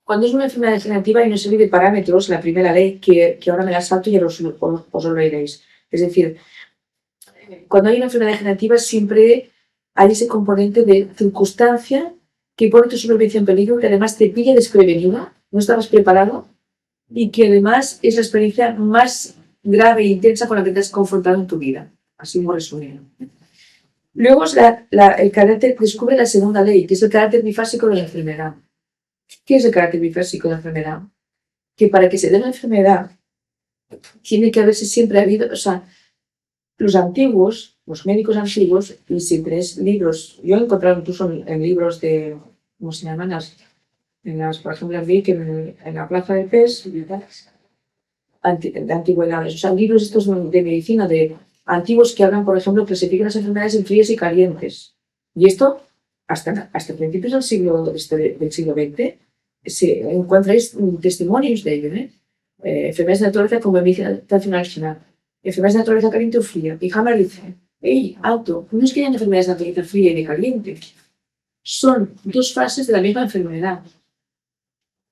Cuando es una enfermedad degenerativa hay una serie de parámetros, la primera ley, que ahora me la salto y os lo leeréis. Es decir, cuando hay una enfermedad degenerativa siempre hay ese componente de circunstancia que pone tu supervivencia en peligro, que además te pilla desprevenido, no estabas preparado, y que además es la experiencia más grave e intensa con la que te has confrontado en tu vida. Así muy resumido. Luego el carácter descubre la segunda ley, que es el carácter bifásico de la enfermedad. ¿Qué es el carácter bifásico de la enfermedad? Que para que se dé la enfermedad tiene que haberse siempre habido, o sea, los antiguos, los médicos antiguos, y si tenéis libros, yo he encontrado incluso en libros de, ¿cómo se llaman? Por ejemplo, vi que en la Plaza de Pes, de antigüedades, o sea, libros estos de medicina, de antiguos que hablan, por ejemplo, clasifican las enfermedades en frías y calientes. Y esto, hasta principios del siglo XX, encontráis testimonios de ello, enfermedades de naturaleza como medicina enfermedades de naturaleza caliente o fría. Y Hammer dice, hey, alto, no es que haya enfermedades de naturaleza fría y de caliente. Son dos fases de la misma enfermedad.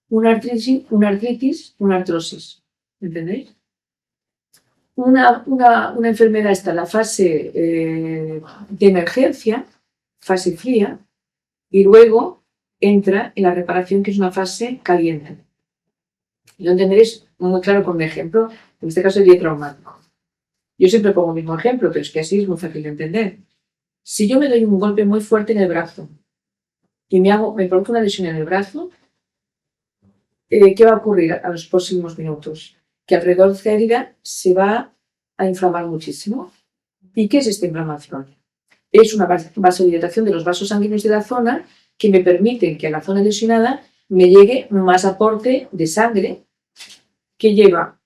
Una artritis, una artrosis. ¿Entendéis? Una enfermedad está en la fase de emergencia, fase fría, y luego entra en la reparación, que es una fase caliente. Lo entenderéis muy claro con un ejemplo, en este caso el día traumático. Yo siempre pongo el mismo ejemplo, pero es que así es muy fácil de entender. Si yo me doy un golpe muy fuerte en el brazo y me produce una lesión en el brazo, ¿qué va a ocurrir a los próximos minutos? Que alrededor de esa herida se va a inflamar muchísimo. ¿Y qué es esta inflamación? Es una vasodilatación de los vasos sanguíneos de la zona que me permiten que a la zona lesionada me llegue más aporte de sangre que lleva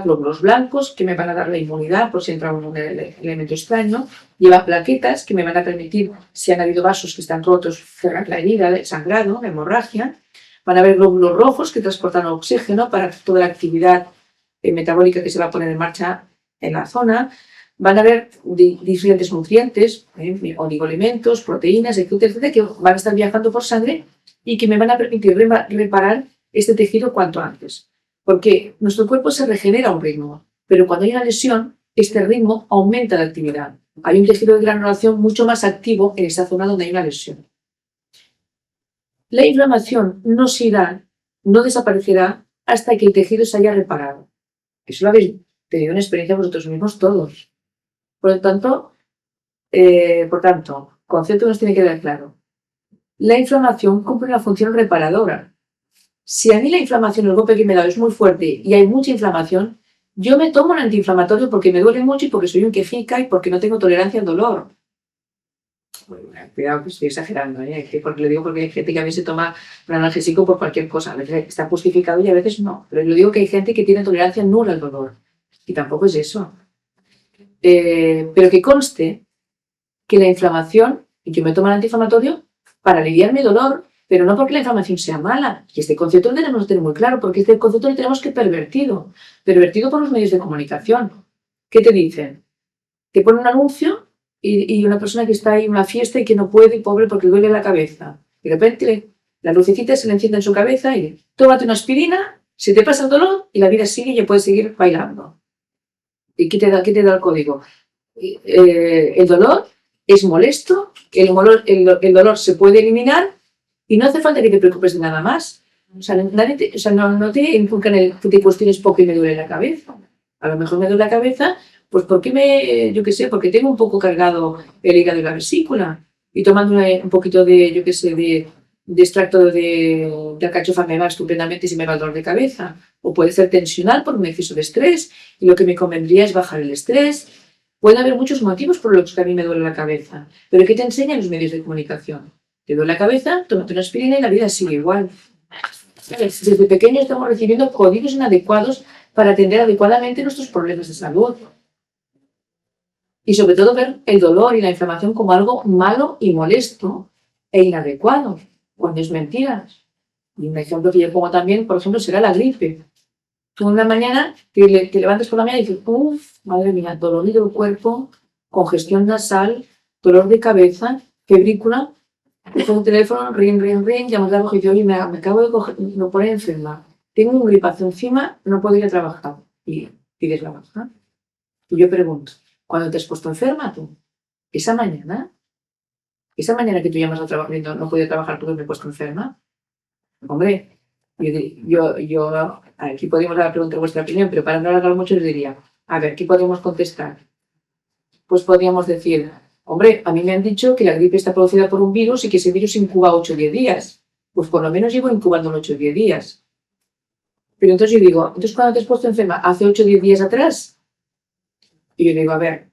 glóbulos blancos que me van a dar la inmunidad por si entra un elemento extraño, lleva plaquetas que me van a permitir, si han habido vasos que están rotos, cerrar la herida, el sangrado, la hemorragia. Van a haber glóbulos rojos que transportan oxígeno para toda la actividad metabólica que se va a poner en marcha en la zona. Van a haber diferentes nutrientes, oligoelementos, proteínas, etcétera, que van a estar viajando por sangre y que me van a permitir reparar este tejido cuanto antes. Porque nuestro cuerpo se regenera a un ritmo, pero cuando hay una lesión, este ritmo aumenta la actividad. Hay un tejido de granulación mucho más activo en esa zona donde hay una lesión. La inflamación no se irá, no desaparecerá hasta que el tejido se haya reparado. Eso lo habéis tenido una experiencia vosotros mismos todos. Por lo tanto, concepto que nos tiene que quedar claro. La inflamación cumple una función reparadora. Si a mí la inflamación, el golpe que me he dado es muy fuerte y hay mucha inflamación, yo me tomo un antiinflamatorio porque me duele mucho y porque soy un quejica y porque no tengo tolerancia al dolor. Bueno, cuidado que estoy exagerando, porque lo digo porque hay gente que a veces se toma un analgésico por cualquier cosa. A veces está justificado y a veces no. Pero lo digo que hay gente que tiene tolerancia nula al dolor. Y tampoco es eso. Pero que conste que la inflamación, y yo me tomo el antiinflamatorio para aliviar mi dolor, pero no porque la inflamación sea mala. Y este concepto lo tenemos que tener muy claro, porque este concepto lo tenemos que pervertido por los medios de comunicación. ¿Qué te dicen? Te ponen un anuncio y una persona que está ahí en una fiesta y que no puede, y pobre, porque le duele la cabeza. Y de repente la lucecita se le enciende en su cabeza y tómate una aspirina, se te pasa el dolor y la vida sigue y ya puedes seguir bailando. ¿Y qué te da el código? El dolor es molesto, el dolor se puede eliminar y no hace falta que te preocupes de nada más. O sea, no te inculcan que te cuestiones por qué me duele la cabeza. A lo mejor me duele la cabeza, pues porque tengo un poco cargado el hígado y la vesícula. Y tomando un poquito de extracto de alcachofa me va estupendamente si me va el dolor de cabeza. O puede ser tensional por un exceso de estrés y lo que me convendría es bajar el estrés. Puede haber muchos motivos por los que a mí me duele la cabeza. Pero ¿qué te enseñan los medios de comunicación? Te duele la cabeza, tómate una aspirina y la vida sigue igual. Desde pequeños estamos recibiendo códigos inadecuados para atender adecuadamente nuestros problemas de salud. Y sobre todo ver el dolor y la inflamación como algo malo y molesto e inadecuado, cuando es mentira. Y un ejemplo que yo pongo también, por ejemplo, será la gripe. Tú una mañana te levantas por la mañana y dices, madre mía, dolor del cuerpo, congestión nasal, dolor de cabeza, febrícula. cojo el teléfono, ring, llamo al trabajo y digo, oye, me acabo de coger, me pone enferma. Tengo un gripazo encima, no puedo ir a trabajar. Y pides la baja. Y yo pregunto, ¿cuándo te has puesto enferma tú? Esa mañana que tú llamas al trabajo y no puedo trabajar porque me he puesto enferma. Hombre, yo aquí podemos dar la pregunta de vuestra opinión, pero para no alargar mucho les diría, a ver, ¿qué podemos contestar? Pues podríamos decir, hombre, a mí me han dicho que la gripe está producida por un virus y que ese virus incuba 8 o 10 días. Pues por lo menos llevo incubando 8 o 10 días. Pero entonces yo digo, entonces ¿cuándo te has puesto enferma? ¿Hace 8 o 10 días atrás? Y yo digo, a ver,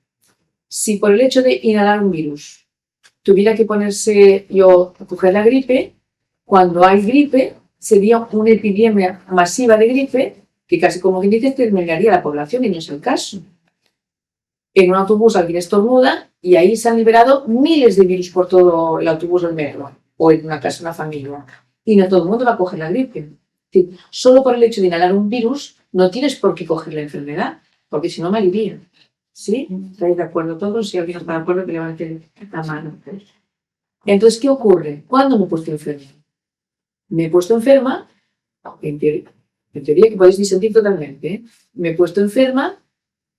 si por el hecho de inhalar un virus tuviera que ponerse yo a coger la gripe, cuando hay gripe sería una epidemia masiva de gripe que casi como quien dice terminaría la población y no es el caso. En un autobús alguien estornuda y ahí se han liberado miles de virus por todo el autobús del metro o en una casa, una familia. Y no todo el mundo va a coger la gripe. Es decir, solo por el hecho de inhalar un virus no tienes por qué coger la enfermedad, porque si no me alivia. ¿Sí? ¿Estáis de acuerdo todos? Si alguien no está de acuerdo, que levanten la mano. Entonces, ¿qué ocurre? ¿Cuándo me he puesto enferma? Me he puesto enferma, en teoría que podéis disentir totalmente, ¿eh? Me he puesto enferma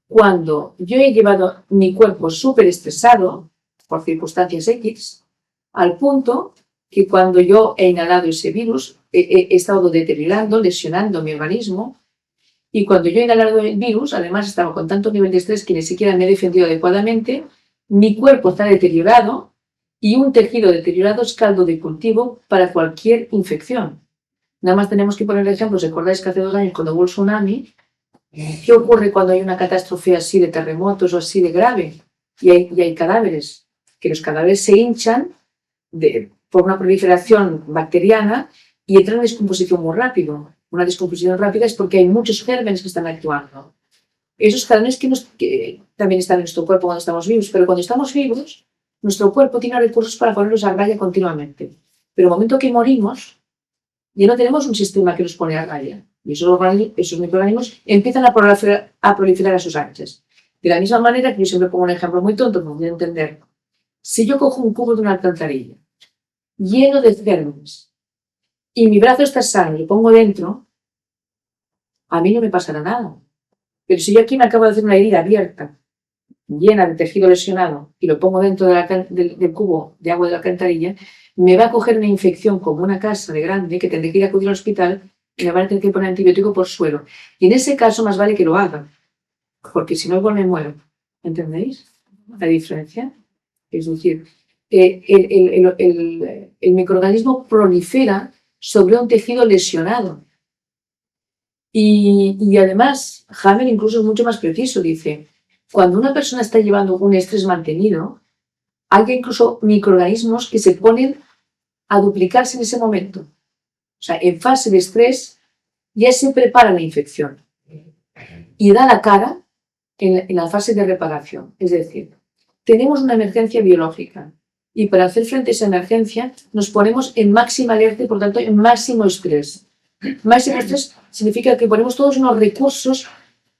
cuando yo he llevado mi cuerpo súper estresado por circunstancias X, al punto que cuando yo he inhalado ese virus, he estado deteriorando, lesionando mi organismo, y cuando yo he inhalado el virus, además estaba con tanto nivel de estrés que ni siquiera me he defendido adecuadamente, mi cuerpo está deteriorado y un tejido deteriorado es caldo de cultivo para cualquier infección. Nada más tenemos que poner el ejemplo, ¿os acordáis que hace 2 años cuando hubo el tsunami? ¿Qué ocurre cuando hay una catástrofe así de terremotos o así de grave? Y hay cadáveres, que los cadáveres se hinchan por una proliferación bacteriana y entran en descomposición muy rápido. Una descomposición rápida es porque hay muchos gérmenes que están actuando. Esos gérmenes que también están en nuestro cuerpo cuando estamos vivos, pero cuando estamos vivos, nuestro cuerpo tiene recursos para ponerlos a raya continuamente. Pero en el momento que morimos, ya no tenemos un sistema que nos pone a raya. Y esos microorganismos empiezan a proliferar a sus anchas. De la misma manera que yo siempre pongo un ejemplo muy tonto, para poder entender. Si yo cojo un cubo de una alcantarilla lleno de gérmenes y mi brazo está sano y lo pongo dentro, a mí no me pasará nada. Pero si yo aquí me acabo de hacer una herida abierta, llena de tejido lesionado, y lo pongo dentro del cubo de agua de la alcantarilla, me va a coger una infección como una casa de grande que tendré que ir a acudir al hospital y me van a tener que poner antibiótico por suelo. Y en ese caso más vale que lo haga, porque si no igual me muero. ¿Entendéis la diferencia? Es decir, el microorganismo prolifera sobre un tejido lesionado. Y además, Hammer incluso es mucho más preciso, dice, cuando una persona está llevando un estrés mantenido, hay incluso microorganismos que se ponen a duplicarse en ese momento. O sea, en fase de estrés ya se prepara la infección y da la cara en la fase de reparación. Es decir, tenemos una emergencia biológica y para hacer frente a esa emergencia nos ponemos en máxima alerta y por tanto en máximo estrés. Máximo estrés significa que ponemos todos unos recursos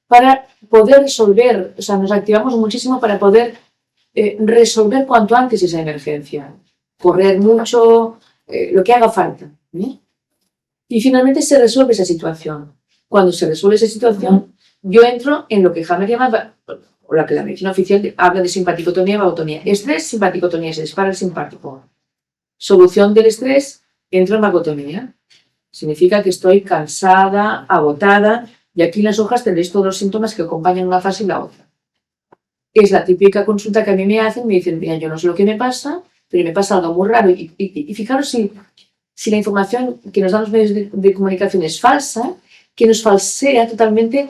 para poder resolver, o sea, nos activamos muchísimo para poder resolver cuanto antes esa emergencia. Correr mucho, lo que haga falta. Y finalmente se resuelve esa situación. Cuando se resuelve esa situación, yo entro en lo que Hammer llama, o la que la medicina oficial habla de simpaticotonía y vagotonía. Estrés, simpaticotonía, se dispara el simpático. Solución del estrés, entro en vagotonía. Significa que estoy cansada, agotada, y aquí en las hojas tendréis todos los síntomas que acompañan una fase y la otra. Es la típica consulta que a mí me hacen, me dicen, mira, yo no sé lo que me pasa, pero me pasa algo muy raro. Y fijaros si la información que nos dan los medios de comunicación es falsa, que nos falsea totalmente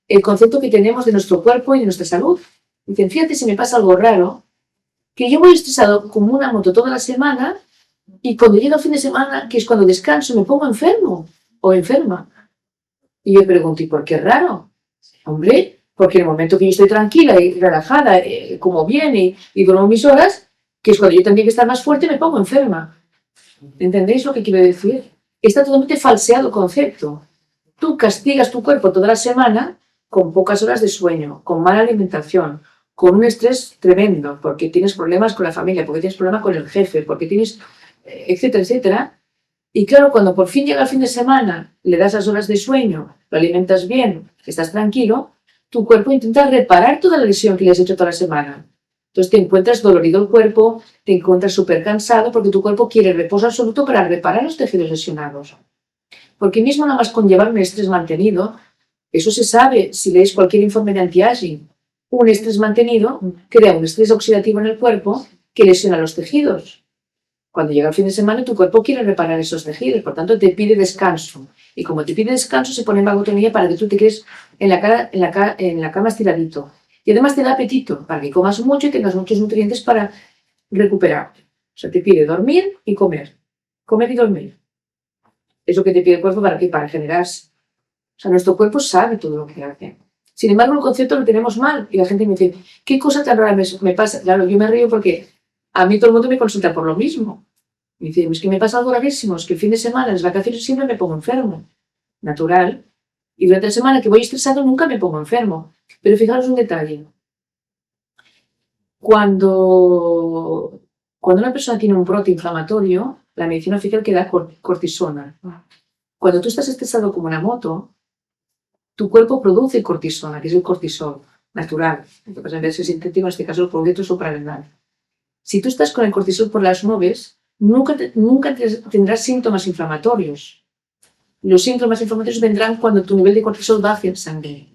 el concepto que tenemos de nuestro cuerpo y de nuestra salud. Dicen, fíjate si me pasa algo raro, que yo voy estresado como una moto toda la semana y cuando llega el fin de semana, que es cuando descanso, me pongo enfermo o enferma. Y yo pregunto, ¿y por qué es raro? Hombre, porque en el momento que yo estoy tranquila y relajada, como bien y duermo mis horas, que es cuando yo tendría que estar más fuerte, me pongo enferma. ¿Entendéis lo que quiero decir? Está totalmente falseado el concepto. Tú castigas tu cuerpo toda la semana con pocas horas de sueño, con mala alimentación, con un estrés tremendo, porque tienes problemas con la familia, porque tienes problemas con el jefe, porque tienes etcétera, etcétera. Y claro, cuando por fin llega el fin de semana, le das las horas de sueño, lo alimentas bien, estás tranquilo, tu cuerpo intenta reparar toda la lesión que le has hecho toda la semana. Entonces te encuentras dolorido el cuerpo, te encuentras súper cansado porque tu cuerpo quiere reposo absoluto para reparar los tejidos lesionados. Porque mismo nada más con llevar un estrés mantenido, eso se sabe si lees cualquier informe de anti-aging, un estrés mantenido crea un estrés oxidativo en el cuerpo que lesiona los tejidos. Cuando llega el fin de semana, tu cuerpo quiere reparar esos tejidos, por tanto te pide descanso. Y como te pide descanso, se pone en vagotonía para que tú te quedes en la cama estiradito. Y además te da apetito, para que comas mucho y tengas muchos nutrientes para recuperar. O sea, te pide dormir y comer. Comer y dormir. Es lo que te pide el cuerpo para qué, para generarse. O sea, nuestro cuerpo sabe todo lo que hace. Sin embargo, el concepto lo tenemos mal. Y la gente me dice, ¿qué cosa tan rara me pasa? Claro, yo me río porque a mí todo el mundo me consulta por lo mismo. Me dice, es que me pasa algo rarísimo, es que el fin de semana, en las vacaciones siempre me pongo enfermo. Natural. Y durante la semana que voy estresado nunca me pongo enfermo. Pero fijaros un detalle. Cuando una persona tiene un brote inflamatorio, la medicina oficial que da cortisona. Cuando tú estás estresado como una moto, tu cuerpo produce cortisona, que es el cortisol natural. Lo que pasa en vez de ser sintético, en este caso el producto suprarrenal. Si tú estás con el cortisol por las nubes, nunca tendrás síntomas inflamatorios. Los síntomas inflamatorios vendrán cuando tu nivel de cortisol baje en sangre.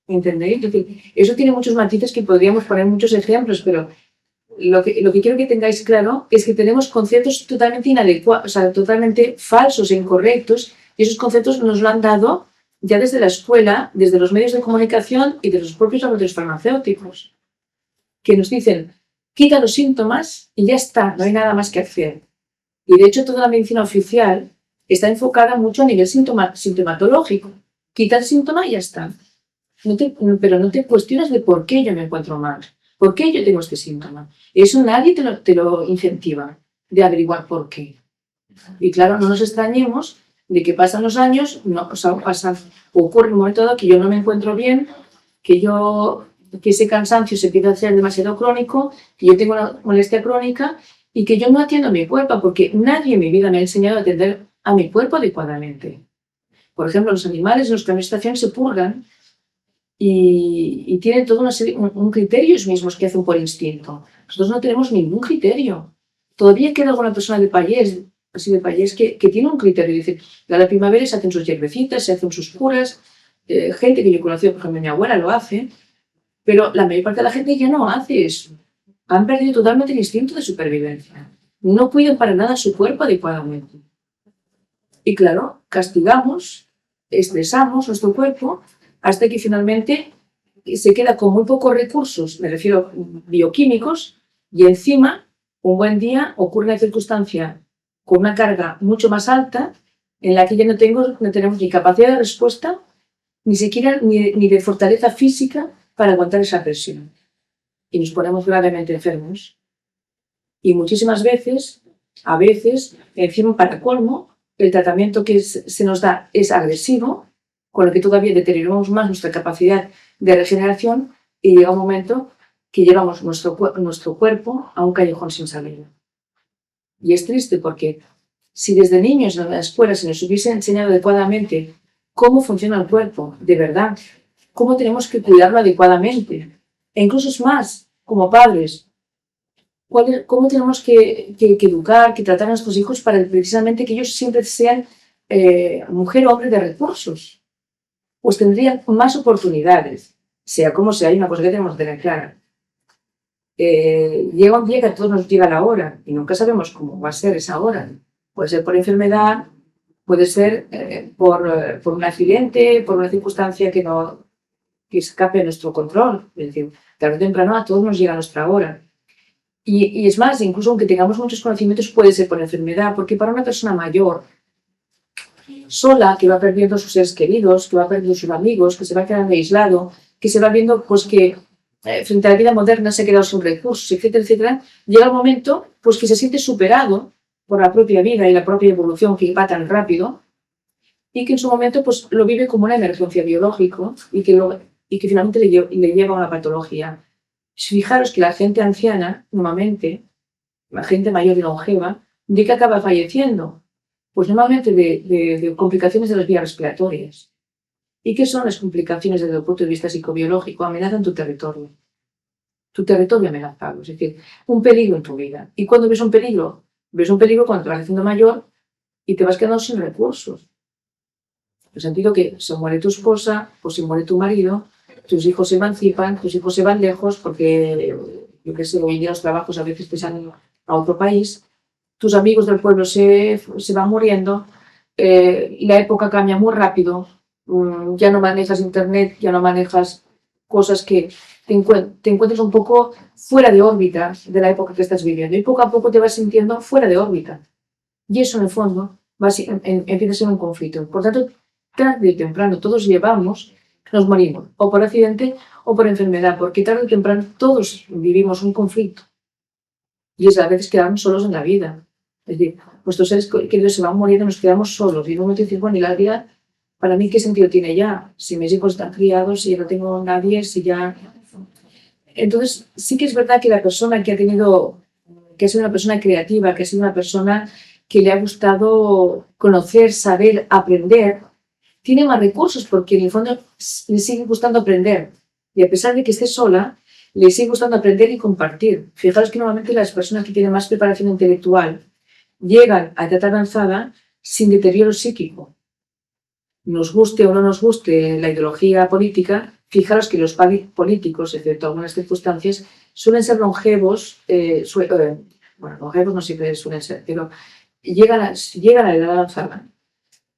¿Entendéis? Es decir, eso tiene muchos matices que podríamos poner muchos ejemplos, pero lo que quiero que tengáis claro es que tenemos conceptos totalmente inadecuados, o sea, totalmente falsos e incorrectos, y esos conceptos nos lo han dado ya desde la escuela, desde los medios de comunicación y de los propios laboratorios farmacéuticos, que nos dicen, quita los síntomas y ya está, no hay nada más que hacer. Y de hecho toda la medicina oficial está enfocada mucho a nivel sintomatológico. Quita el síntoma y ya está. Pero no te cuestionas de por qué yo me encuentro mal, por qué yo tengo este síntoma. Eso nadie te lo incentiva, de averiguar por qué. Y claro, no nos extrañemos de que pasan los años, ocurre un momento dado que yo no me encuentro bien, que ese cansancio se empieza a hacer demasiado crónico, que yo tengo una molestia crónica y que yo no atiendo a mi cuerpo porque nadie en mi vida me ha enseñado a atender a mi cuerpo adecuadamente. Por ejemplo, los animales en los cambios de estación se purgan y tienen toda una serie, un criterio ellos mismos que hacen por instinto. Nosotros no tenemos ningún criterio. Todavía queda alguna persona de payés, así de payés, que tiene un criterio. Dice, a la primavera se hacen sus hierbecitas, se hacen sus curas. Gente que yo conocí, por ejemplo, mi abuela lo hace, pero la mayor parte de la gente ya no hace eso. Han perdido totalmente el instinto de supervivencia. No cuidan para nada su cuerpo adecuadamente. Y claro, castigamos, estresamos nuestro cuerpo hasta que finalmente se queda con muy pocos recursos, me refiero bioquímicos, y encima, un buen día, ocurre una circunstancia con una carga mucho más alta en la que ya no tenemos ni capacidad de respuesta, ni siquiera ni de fortaleza física para aguantar esa presión. Y nos ponemos gravemente enfermos. Y muchísimas veces, a veces, encima para colmo, el tratamiento que se nos da es agresivo, con lo que todavía deterioramos más nuestra capacidad de regeneración y llega un momento que llevamos nuestro cuerpo a un callejón sin salida. Y es triste porque si desde niños en la escuela se nos hubiese enseñado adecuadamente cómo funciona el cuerpo, de verdad, cómo tenemos que cuidarlo adecuadamente, e incluso es más, como padres, cómo tenemos que educar, que tratar a nuestros hijos para precisamente que ellos siempre sean mujer o hombre de recursos, pues tendrían más oportunidades, sea como sea. Hay una cosa que tenemos que tener clara. Llega un día que a todos nos llega la hora y nunca sabemos cómo va a ser esa hora. Puede ser por enfermedad, puede ser por un accidente, por una circunstancia que escape de nuestro control. Es decir, tarde o temprano a todos nos llega nuestra hora. Y es más, incluso aunque tengamos muchos conocimientos, puede ser por enfermedad, porque para una persona mayor, sola, que va perdiendo sus seres queridos, que va perdiendo sus amigos, que se va quedando aislado, que se va viendo pues que frente a la vida moderna se ha quedado sin recursos, etcétera, etcétera, llega el momento pues que se siente superado por la propia vida y la propia evolución que va tan rápido y que en su momento pues lo vive como una emergencia biológica y que finalmente le lleva a una patología. Fijaros que la gente anciana, normalmente, la gente mayor y longeva, ¿De qué acaba falleciendo? Pues normalmente de complicaciones de las vías respiratorias. ¿Y qué son las complicaciones desde el punto de vista psicobiológico? Amenazan tu territorio. Tu territorio amenazado, es decir, un peligro en tu vida. ¿Y cuando ves un peligro? Ves un peligro cuando te vas haciendo mayor y te vas quedando sin recursos. En el sentido que se muere tu esposa, pues se muere tu marido, tus hijos se emancipan, tus hijos se van lejos porque, yo qué sé, hoy en día los trabajos a veces te salen a otro país, tus amigos del pueblo se van muriendo, la época cambia muy rápido, ya no manejas internet, ya no manejas cosas que te encuentras un poco fuera de órbita de la época que estás viviendo y poco a poco te vas sintiendo fuera de órbita. Y eso en el fondo empieza a ser un conflicto. Por tanto, tarde o temprano todos nos morimos, o por accidente o por enfermedad, porque tarde o temprano todos vivimos un conflicto. Y es a veces quedarnos solos en la vida. Es decir, nuestros seres queridos se van muriendo, nos quedamos solos. Y en un momento decir, bueno, ¿y la vida para mí qué sentido tiene ya? Si mis hijos están criados, si ya no tengo nadie, si ya... Entonces, sí que es verdad que la persona que ha sido una persona creativa, que ha sido una persona que le ha gustado conocer, saber, aprender, tiene más recursos porque en el fondo le sigue gustando aprender. Y a pesar de que esté sola, le sigue gustando aprender y compartir. Fijaros que normalmente las personas que tienen más preparación intelectual llegan a edad avanzada sin deterioro psíquico. Nos guste o no nos guste la ideología política, fijaros que los políticos, excepto algunas circunstancias, suelen ser longevos, bueno, longevos no siempre suelen ser, pero llegan a la edad avanzada.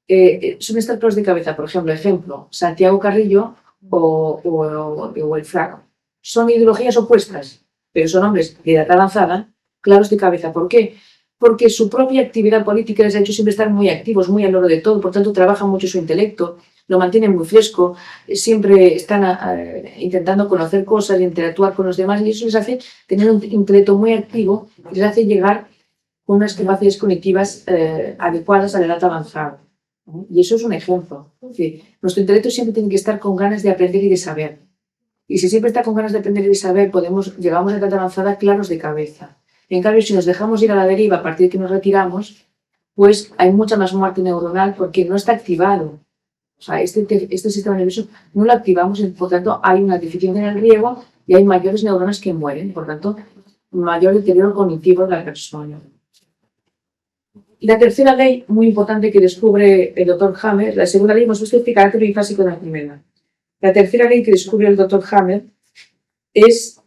Suelen estar pelos de cabeza, por ejemplo, Santiago Carrillo o el Fraco. Son ideologías opuestas, pero son hombres de edad avanzada, claros de cabeza. ¿Por qué? Porque su propia actividad política les ha hecho siempre estar muy activos, muy al loro de todo, por tanto trabajan mucho su intelecto, lo mantienen muy fresco, siempre están intentando conocer cosas y interactuar con los demás, y eso les hace tener un intelecto muy activo y les hace llegar con unas capacidades cognitivas adecuadas a la edad avanzada. Y eso es un ejemplo. Es decir, nuestro intelecto siempre tiene que estar con ganas de aprender y de saber. Y si siempre está con ganas de aprender y de saber, llegamos a edad avanzada claros de cabeza. En cambio, si nos dejamos ir a la deriva a partir de que nos retiramos, pues hay mucha más muerte neuronal porque no está activado. O sea, este sistema nervioso no lo activamos, por tanto, hay una deficiencia en el riego y hay mayores neuronas que mueren. Por tanto, mayor deterioro cognitivo de la persona. La tercera ley, muy importante, que descubre el doctor Hammer, la segunda ley hemos visto el carácter bifásico de la primera. La tercera ley que descubre el doctor Hammer es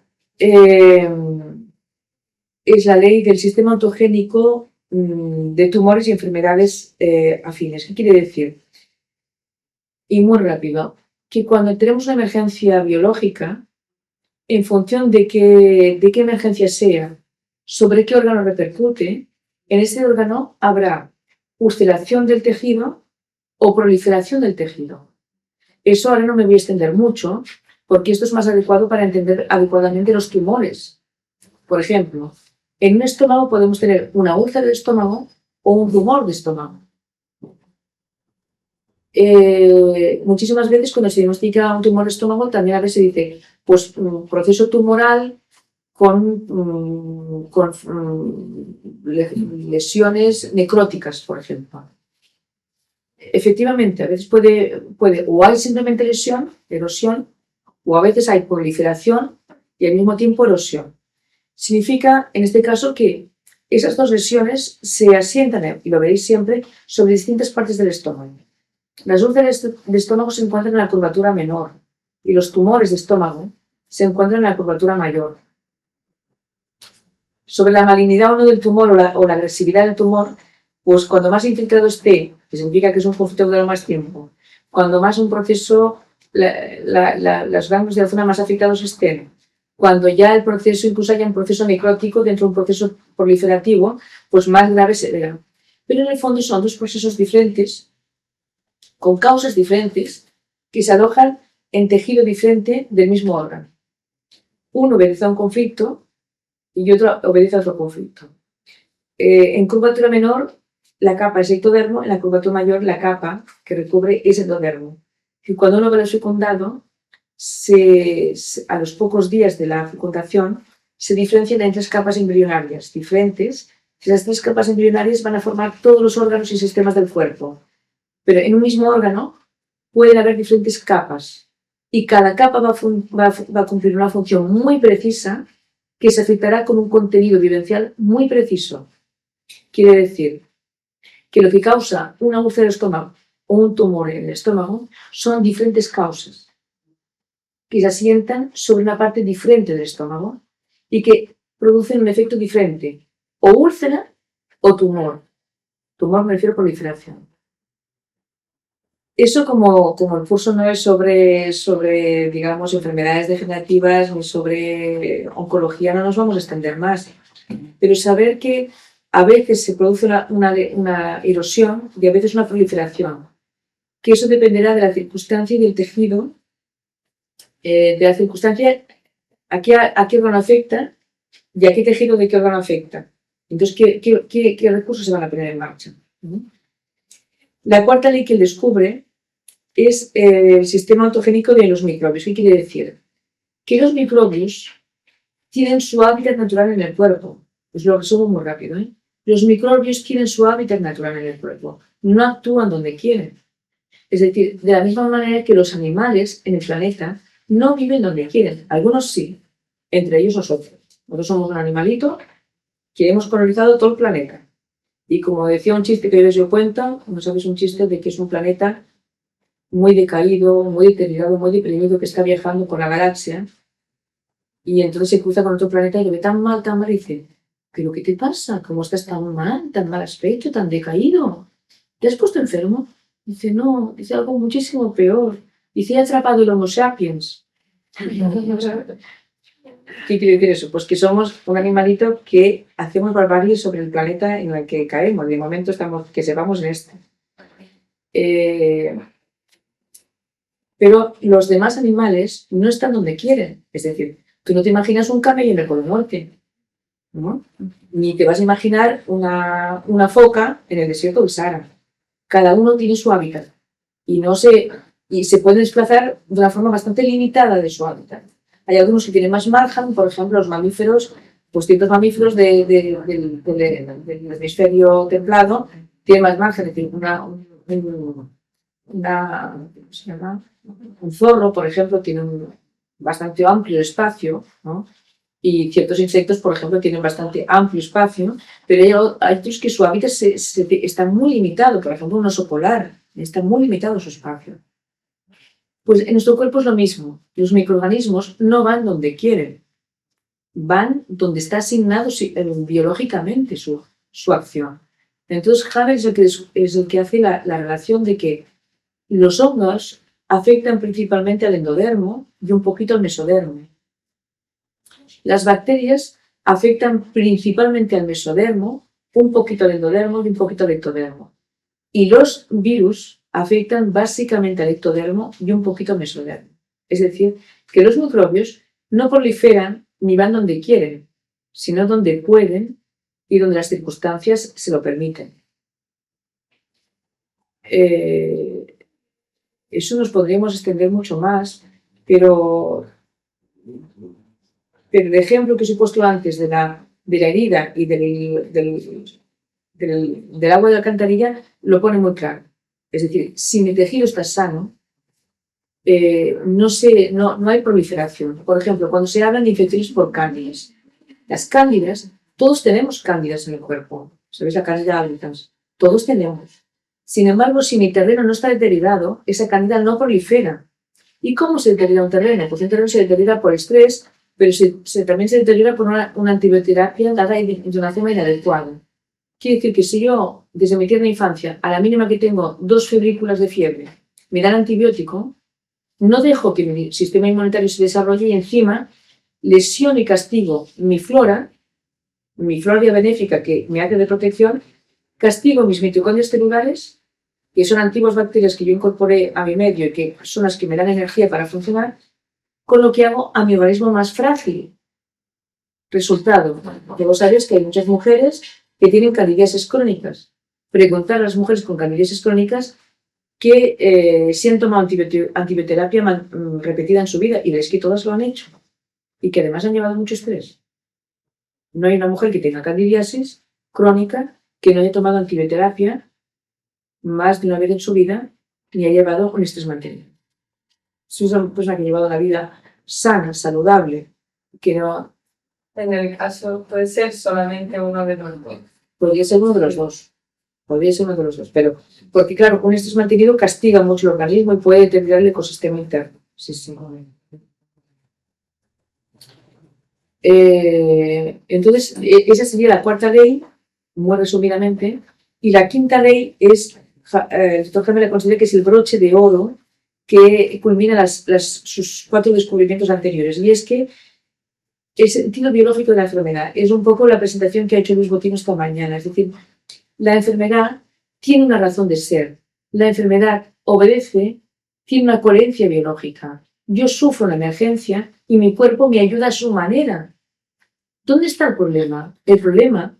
la ley del sistema autogénico de tumores y enfermedades afines. ¿Qué quiere decir? Y muy rápido, que cuando tenemos una emergencia biológica, en función de qué emergencia sea, sobre qué órgano repercute, en ese órgano habrá ulceración del tejido o proliferación del tejido. Eso ahora no me voy a extender mucho, porque esto es más adecuado para entender adecuadamente los tumores. Por ejemplo, en un estómago podemos tener una úlcera de estómago o un tumor de estómago. Muchísimas veces cuando se diagnostica un tumor de estómago también a veces se dice, pues proceso tumoral con lesiones necróticas, por ejemplo. Efectivamente, a veces puede o hay simplemente lesión, erosión, o a veces hay proliferación y al mismo tiempo erosión. Significa, en este caso, que esas dos lesiones se asientan, y lo veréis siempre, sobre distintas partes del estómago. Las úlceras de estómago se encuentran en la curvatura menor y los tumores de estómago se encuentran en la curvatura mayor. Sobre la malignidad o no del tumor o la agresividad del tumor, pues cuando más infiltrado esté, que significa que es un conflicto que dura más tiempo, cuando más un proceso, los ganglios de la zona más afectados estén, cuando ya el proceso, incluso haya un proceso necrótico dentro de un proceso proliferativo, pues más grave será. Pero en el fondo son dos procesos diferentes, con causas diferentes, que se alojan en tejido diferente del mismo órgano. Uno obedece a un conflicto y otro obedece a otro conflicto. En curvatura menor, la capa es ectodermo, en la curvatura mayor, la capa que recubre es endodermo. Y cuando uno ve fecundado, a los pocos días de la fecundación, se diferencian en tres capas embrionarias diferentes Esas 3 capas embrionarias van a formar todos los órganos y sistemas del cuerpo. Pero en un mismo órgano pueden haber diferentes capas y cada capa va a cumplir una función muy precisa que se afectará con un contenido vivencial muy preciso. Quiere decir que lo que causa un agujero de estómago o un tumor en el estómago son diferentes causas que se asientan sobre una parte diferente del estómago y que producen un efecto diferente, o úlcera o tumor. Tumor me refiero a proliferación. Eso como el curso no es sobre, digamos, enfermedades degenerativas ni sobre oncología, no nos vamos a extender más. Pero saber que a veces se produce una erosión y a veces una proliferación, que eso dependerá de la circunstancia y del tejido, de la circunstancia a qué órgano afecta y a qué tejido de qué órgano afecta. Entonces, ¿qué recursos se van a poner en marcha? La cuarta ley que él descubre es el sistema ontogénico de los microbios. ¿Qué quiere decir? Que los microbios tienen su hábitat natural en el cuerpo. Pues lo resumo muy rápido. Los microbios tienen su hábitat natural en el cuerpo. No actúan donde quieren. Es decir, de la misma manera que los animales en el planeta no viven donde quieren. Algunos sí, entre ellos nosotros. Nosotros somos un animalito que hemos colonizado todo el planeta. Y como decía un chiste que yo les doy cuenta, no sabes un chiste de que es un planeta muy decaído, muy deteriorado, muy deprimido, que está viajando por la galaxia, y entonces se cruza con otro planeta y lo ve tan mal, y dice, ¿pero qué te pasa? ¿Cómo estás tan mal aspecto, tan decaído? ¿Te has puesto enfermo? Dice, no, dice algo muchísimo peor. Dice, he atrapado el Homo sapiens. ¿Qué quiere decir eso? Pues que somos un animalito que hacemos barbarie sobre el planeta en el que caemos. De momento estamos, que sepamos en este. Pero los demás animales no están donde quieren. Es decir, tú no te imaginas un camello en el Polo Norte, ¿no? Ni te vas a imaginar una foca en el desierto del Sahara. Cada uno tiene su hábitat y se puede desplazar de una forma bastante limitada de su hábitat. Hay algunos que tienen más margen, por ejemplo, los mamíferos, pues ciertos mamíferos del hemisferio templado tienen más margen, es decir, ¿cómo se llama? Un zorro, por ejemplo, tiene un bastante amplio espacio, ¿no? Y ciertos insectos, por ejemplo, tienen bastante amplio espacio, pero hay otros que su hábitat está muy limitado. Por ejemplo, un oso polar está muy limitado su espacio. Pues en nuestro cuerpo es lo mismo. Los microorganismos no van donde quieren, van donde está asignado biológicamente su acción. Entonces, Haber es el que hace la relación de que los hongos afectan principalmente al endodermo y un poquito al mesodermo. Las bacterias afectan principalmente al mesodermo, un poquito al endodermo y un poquito al ectodermo. Y los virus afectan básicamente al ectodermo y un poquito al mesodermo. Es decir, que los microbios no proliferan ni van donde quieren, sino donde pueden y donde las circunstancias se lo permiten. Eso nos podríamos extender mucho más, pero el ejemplo que os he puesto antes de la herida y del agua de la alcantarilla lo pone muy claro. Es decir, si mi tejido está sano, no hay proliferación. Por ejemplo, cuando se hablan de infecciones por cándidas, las cándidas, todos tenemos cándidas en el cuerpo. ¿Sabéis? La cándida albicans. Todos tenemos. Sin embargo, si mi terreno no está deteriorado, esa cándida no prolifera. ¿Y cómo se deteriora un terreno? Pues un terreno se deteriora por estrés, pero también se deteriora por una antibioterapia dada de una forma inadecuada. Quiere decir que si yo, desde mi tierna infancia, a la mínima que tengo 2 febrículas de fiebre, me dan antibiótico, no dejo que mi sistema inmunitario se desarrolle y encima lesiono y castigo mi flora benéfica que me hace de protección, castigo mis mitocondrias celulares, que son antiguas bacterias que yo incorporé a mi medio y que son las que me dan energía para funcionar, con lo que hago a mi organismo más frágil. Resultado, que vos sabéis que hay muchas mujeres que tienen candidiasis crónicas. Preguntar a las mujeres con candidiasis crónicas que si han tomado antibioterapia repetida en su vida, y ves que todas lo han hecho y que además han llevado mucho estrés. No hay una mujer que tenga candidiasis crónica que no haya tomado antibioterapia más de una vez en su vida ni ha llevado un estrés mantenido. Si es una persona que ha llevado una vida sana, saludable, que no... En el caso puede ser solamente uno de los dos. Podría ser uno de los dos. Podría ser uno de los dos. Pero, porque claro, un estrés mantenido castiga mucho el organismo y puede deteriorar el ecosistema interno. Sí, sí. Entonces, esa sería la cuarta ley, muy resumidamente. Y la quinta ley es, el doctor Hammer le considera que es el broche de oro que culmina sus 4 descubrimientos anteriores. Y es que el sentido biológico de la enfermedad es un poco la presentación que ha hecho Luis Botino esta mañana. Es decir, la enfermedad tiene una razón de ser. La enfermedad obedece, tiene una coherencia biológica. Yo sufro una emergencia y mi cuerpo me ayuda a su manera. ¿Dónde está el problema? El problema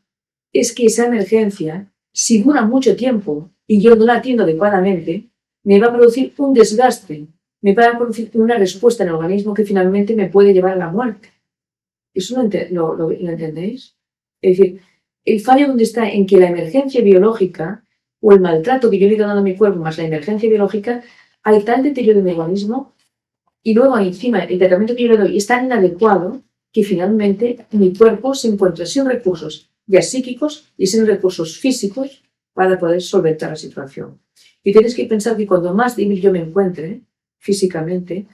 es que esa emergencia, si dura mucho tiempo y yo no la atiendo adecuadamente, me va a producir un desgaste, me va a producir una respuesta en el organismo que finalmente me puede llevar a la muerte. ¿Eso lo entendéis? Es decir, el fallo donde está en que la emergencia biológica o el maltrato que yo le he dado a mi cuerpo más la emergencia biológica, hay tal deterioro de mi organismo y luego encima el tratamiento que yo le doy es tan inadecuado que finalmente mi cuerpo se encuentra sin recursos ya psíquicos y sin recursos físicos para poder solventar la situación. Y tienes que pensar que cuando más débil yo me encuentre físicamente,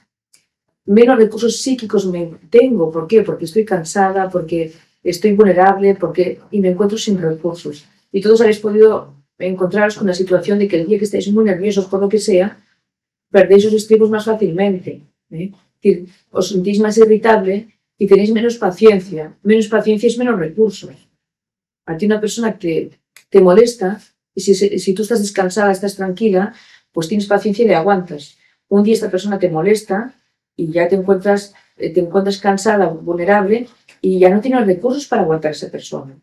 menos recursos psíquicos tengo. ¿Por qué? Porque estoy cansada, porque estoy vulnerable, y me encuentro sin recursos. Y todos habéis podido encontraros con la situación de que el día que estáis muy nerviosos por lo que sea, perdéis los estribos más fácilmente. Es decir, os sentís más irritable y tenéis menos paciencia. Menos paciencia es menos recursos. A ti una persona que te molesta, y si tú estás descansada, estás tranquila, pues tienes paciencia y le aguantas. Un día esta persona te molesta y ya te encuentras cansada, vulnerable, y ya no tienes recursos para aguantar a esa persona.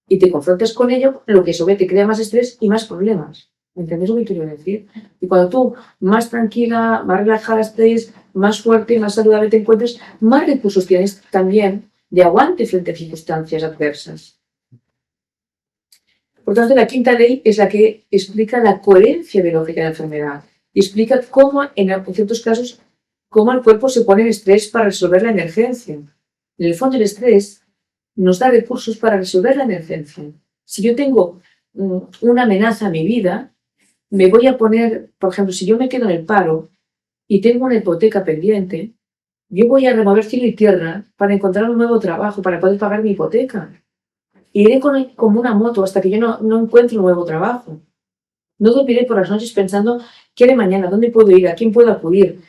Y te confrontas con ello, lo que te crea más estrés y más problemas. ¿Entendés lo que quiero decir? Y cuando tú más tranquila, más relajada estés, más fuerte, más saludable te encuentres, más recursos tienes también de aguante frente a circunstancias adversas. Por tanto, la quinta ley es la que explica la coherencia biológica de la enfermedad y explica cómo, en ciertos casos, cómo el cuerpo se pone en estrés para resolver la emergencia. En el fondo, el estrés nos da recursos para resolver la emergencia. Si yo tengo una amenaza a mi vida, me voy a poner, por ejemplo, si yo me quedo en el paro y tengo una hipoteca pendiente, yo voy a remover cielo y tierra para encontrar un nuevo trabajo, para poder pagar mi hipoteca. Iré como una moto hasta que yo no encuentre un nuevo trabajo. No dormiré por las noches pensando qué haré mañana, dónde puedo ir, a quién puedo acudir,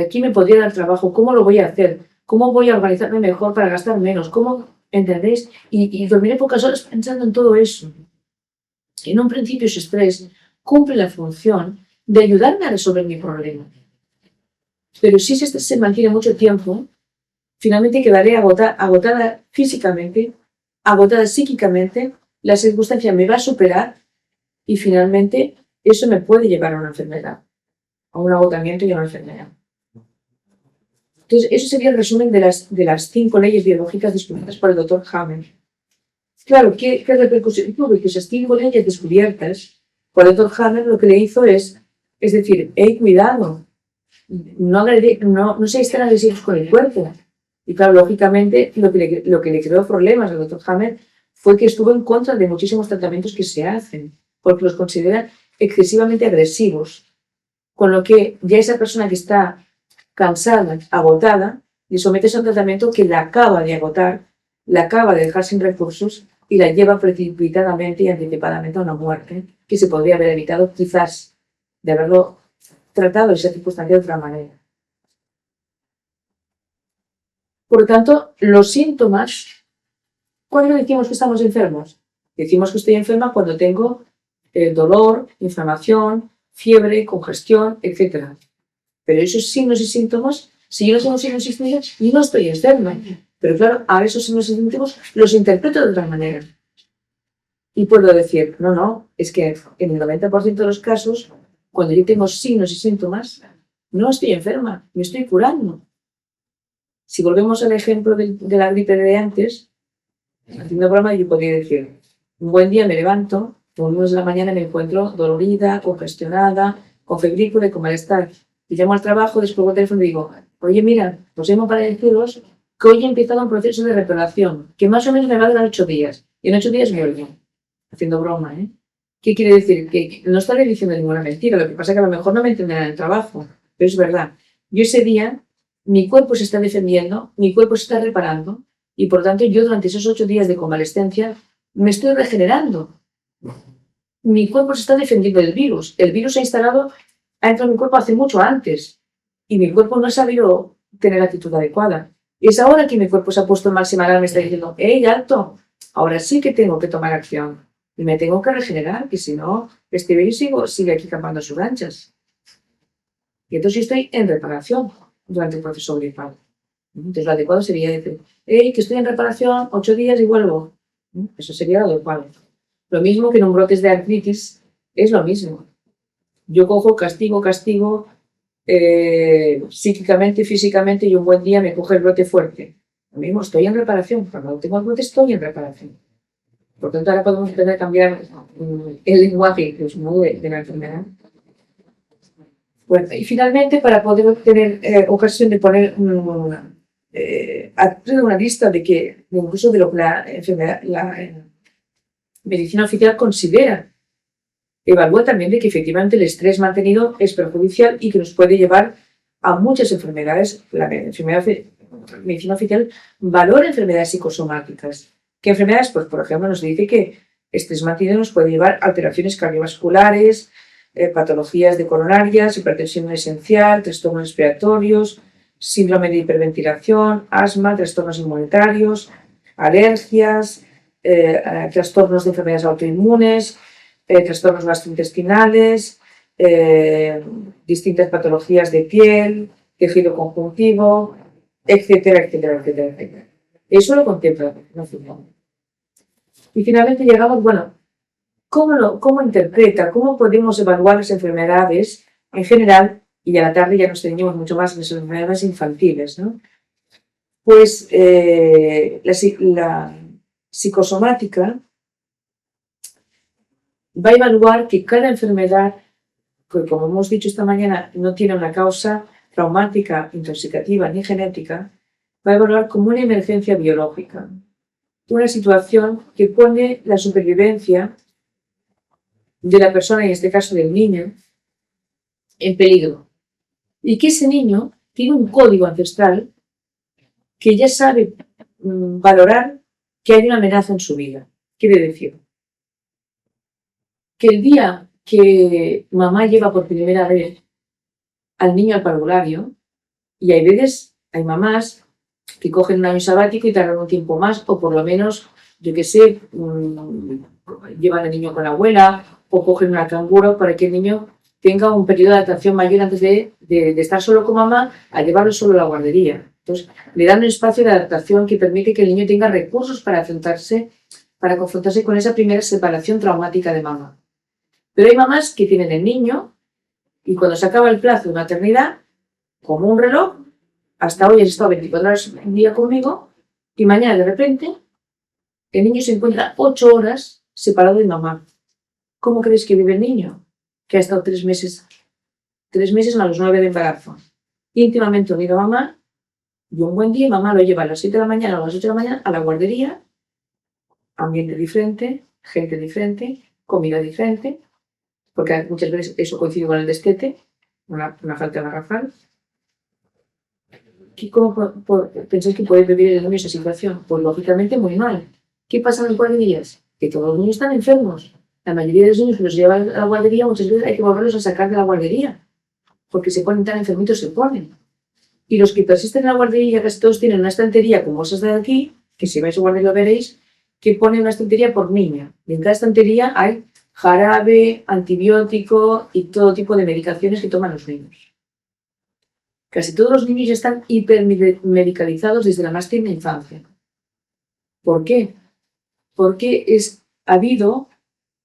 quién me podría dar trabajo, cómo lo voy a hacer, cómo voy a organizarme mejor para gastar menos, ¿entendéis? Y dormiré pocas horas pensando en todo eso. En un principio ese estrés cumple la función de ayudarme a resolver mi problema. Pero si ese estrés se mantiene mucho tiempo, finalmente quedaré agotada físicamente, agotada psíquicamente, la circunstancia me va a superar y finalmente eso me puede llevar a una enfermedad, a un agotamiento y a una enfermedad. Entonces, eso sería el resumen de las 5 leyes biológicas descubiertas por el doctor Hammer. Claro, ¿qué repercusión tuvo? Que esas 5 leyes descubiertas por el doctor Hammer lo que le hizo es decir, cuidado, no seáis tan agresivos con el cuerpo. Y claro, lógicamente, lo que le creó problemas al doctor Hammer fue que estuvo en contra de muchísimos tratamientos que se hacen, porque los consideran excesivamente agresivos. Con lo que ya esa persona que está cansada, agotada, le sometes a un tratamiento que la acaba de agotar, la acaba de dejar sin recursos y la lleva precipitadamente y anticipadamente a una muerte que se podría haber evitado quizás de haberlo tratado esa circunstancia de otra manera. Por lo tanto, los síntomas, ¿cuándo decimos que estamos enfermos? Decimos que estoy enferma cuando tengo dolor, inflamación, fiebre, congestión, etc. Pero esos signos y síntomas, si yo no tengo signos y síntomas, no estoy enferma. Pero claro, ahora esos signos y síntomas los interpreto de otra manera. Y puedo decir, no, es que en el 90% de los casos, cuando yo tengo signos y síntomas, no estoy enferma, me estoy curando. Si volvemos al ejemplo de la gripe de antes, haciendo broma, yo podría decir, Un buen día me levanto, a las 9 de la mañana me encuentro dolorida, congestionada, con febrícula y con malestar. Y llamo al trabajo, después por teléfono y digo, oye, mira, os llamo para deciros que hoy he empezado un proceso de reparación, que más o menos me va a durar 8 días. Y en 8 días vuelvo. Haciendo broma, ¿eh? ¿Qué quiere decir? Que no estaré diciendo ninguna mentira. Lo que pasa es que a lo mejor no me entenderán en el trabajo. Pero es verdad. Yo ese día, mi cuerpo se está defendiendo, mi cuerpo se está reparando. Y por tanto, yo durante esos 8 días de convalescencia me estoy regenerando. Mi cuerpo se está defendiendo del virus. El virus ha entrado en mi cuerpo hace mucho antes. Y mi cuerpo no ha sabido tener la actitud adecuada. Y es ahora que mi cuerpo se ha puesto en máxima alarma y me está diciendo, ¡hey, alto! Ahora sí que tengo que tomar acción. Y me tengo que regenerar, que si no, este virus sigue aquí campando sus anchas. Y entonces yo estoy en reparación durante el proceso gripal. Entonces lo adecuado sería decir, hey, que estoy en reparación, 8 días y vuelvo. Eso sería lo adecuado. Lo mismo que en un brote de artritis, es lo mismo. Yo cojo, castigo, psíquicamente, físicamente, y un buen día me coge el brote fuerte. Lo mismo, estoy en reparación. Cuando tengo el brote, estoy en reparación. Por tanto, ahora podemos empezar a cambiar el lenguaje que os mueve de la enfermedad. Bueno, y finalmente, para poder tener ocasión de poner una lista de incluso de lo que la enfermedad, medicina oficial considera, evalúa también de que efectivamente el estrés mantenido es perjudicial y que nos puede llevar a muchas enfermedades. La medicina oficial valora enfermedades psicosomáticas. ¿Qué enfermedades? Pues, por ejemplo, nos dice que estrés mantenido nos puede llevar a alteraciones cardiovasculares, patologías de coronarias, hipertensión esencial, trastornos respiratorios, síndrome de hiperventilación, asma, trastornos inmunitarios, alergias, trastornos de enfermedades autoinmunes, trastornos gastrointestinales, distintas patologías de piel, tejido conjuntivo, etcétera, etcétera, etcétera, etcétera. Eso lo contempla la función. Y finalmente llegamos, bueno, ¿cómo interpreta, cómo podemos evaluar las enfermedades en general? Y a la tarde ya nos teníamos mucho más en las enfermedades infantiles, ¿no? Pues la psicosomática va a evaluar que cada enfermedad, que como hemos dicho esta mañana, no tiene una causa traumática, intoxicativa ni genética, va a evaluar como una emergencia biológica, una situación que pone la supervivencia de la persona, en este caso del niño, en peligro. Y que ese niño tiene un código ancestral que ya sabe valorar que hay una amenaza en su vida. Quiere decir que el día que mamá lleva por primera vez al niño al parvulario, y hay mamás que cogen un año sabático y tardan un tiempo más, o por lo menos, yo qué sé, llevan al niño con la abuela, o cogen una canguro para que el niño tenga un periodo de adaptación mayor antes de estar solo con mamá a llevarlo solo a la guardería. Entonces, le dan un espacio de adaptación que permite que el niño tenga recursos para confrontarse con esa primera separación traumática de mamá. Pero hay mamás que tienen el niño y cuando se acaba el plazo de maternidad, como un reloj, hasta hoy has estado 24 horas un día conmigo y mañana de repente el niño se encuentra 8 horas separado de mamá. ¿Cómo crees que vive el niño? Que ha estado 3 meses más los 9 de embarazo, íntimamente unido a mamá, y un buen día mamá lo lleva a las 7 de la mañana o a las 8 de la mañana a la guardería, ambiente diferente, gente diferente, comida diferente, porque muchas veces eso coincide con el destete, una falta garrafal. ¿Cómo pensáis que puede vivir el niño esa situación? Pues lógicamente muy mal. ¿Qué pasa en las guarderías? Que todos los niños están enfermos. La mayoría de los niños que los llevan a la guardería, muchas veces hay que volverlos a sacar de la guardería, porque se ponen tan enfermitos, se ponen. Y los que persisten en la guardería, casi todos tienen una estantería como esas de aquí, que si vais a guardería lo veréis, que pone una estantería por niña. Y en cada estantería hay jarabe, antibiótico y todo tipo de medicaciones que toman los niños. Casi todos los niños ya están hipermedicalizados desde la más tierna infancia. ¿Por qué? Porque ha habido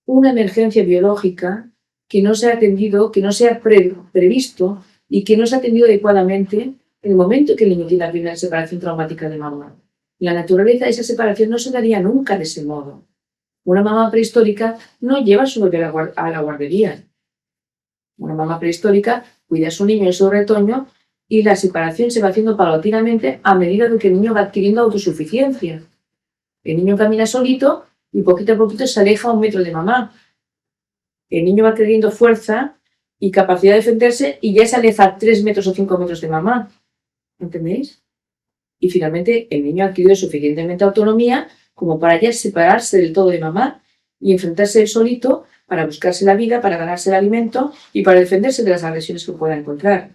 una emergencia biológica que no se ha atendido, que no se ha previsto y que no se ha atendido adecuadamente en el momento que el niño tiene la primera separación traumática de mamá. En la naturaleza esa separación no se daría nunca de ese modo. Una mamá prehistórica no lleva a su bebé a la guardería. Una mamá prehistórica cuida a su niño en su retoño y la separación se va haciendo paulatinamente a medida de que el niño va adquiriendo autosuficiencia. El niño camina solito y poquito a poquito se aleja a 1 metro de mamá. El niño va adquiriendo fuerza y capacidad de defenderse y ya se aleja a 3 metros o 5 metros de mamá. ¿Entendéis? Y finalmente el niño ha adquirido suficientemente autonomía como para ya separarse del todo de mamá y enfrentarse él solito para buscarse la vida, para ganarse el alimento y para defenderse de las agresiones que pueda encontrar.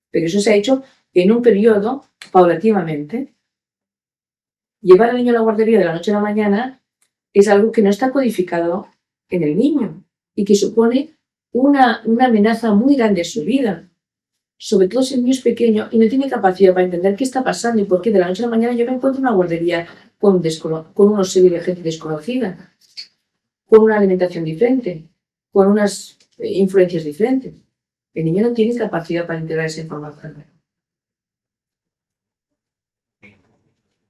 Pero eso se ha hecho en un periodo paulatinamente. Llevar al niño a la guardería de la noche a la mañana es algo que no está codificado en el niño y que supone una amenaza muy grande en su vida. Sobre todo si el niño es pequeño y no tiene capacidad para entender qué está pasando y por qué de la noche a la mañana yo me encuentro en una guardería con una serie de gente desconocida, con una alimentación diferente, con unas influencias diferentes. El niño no tiene capacidad para integrar esa información.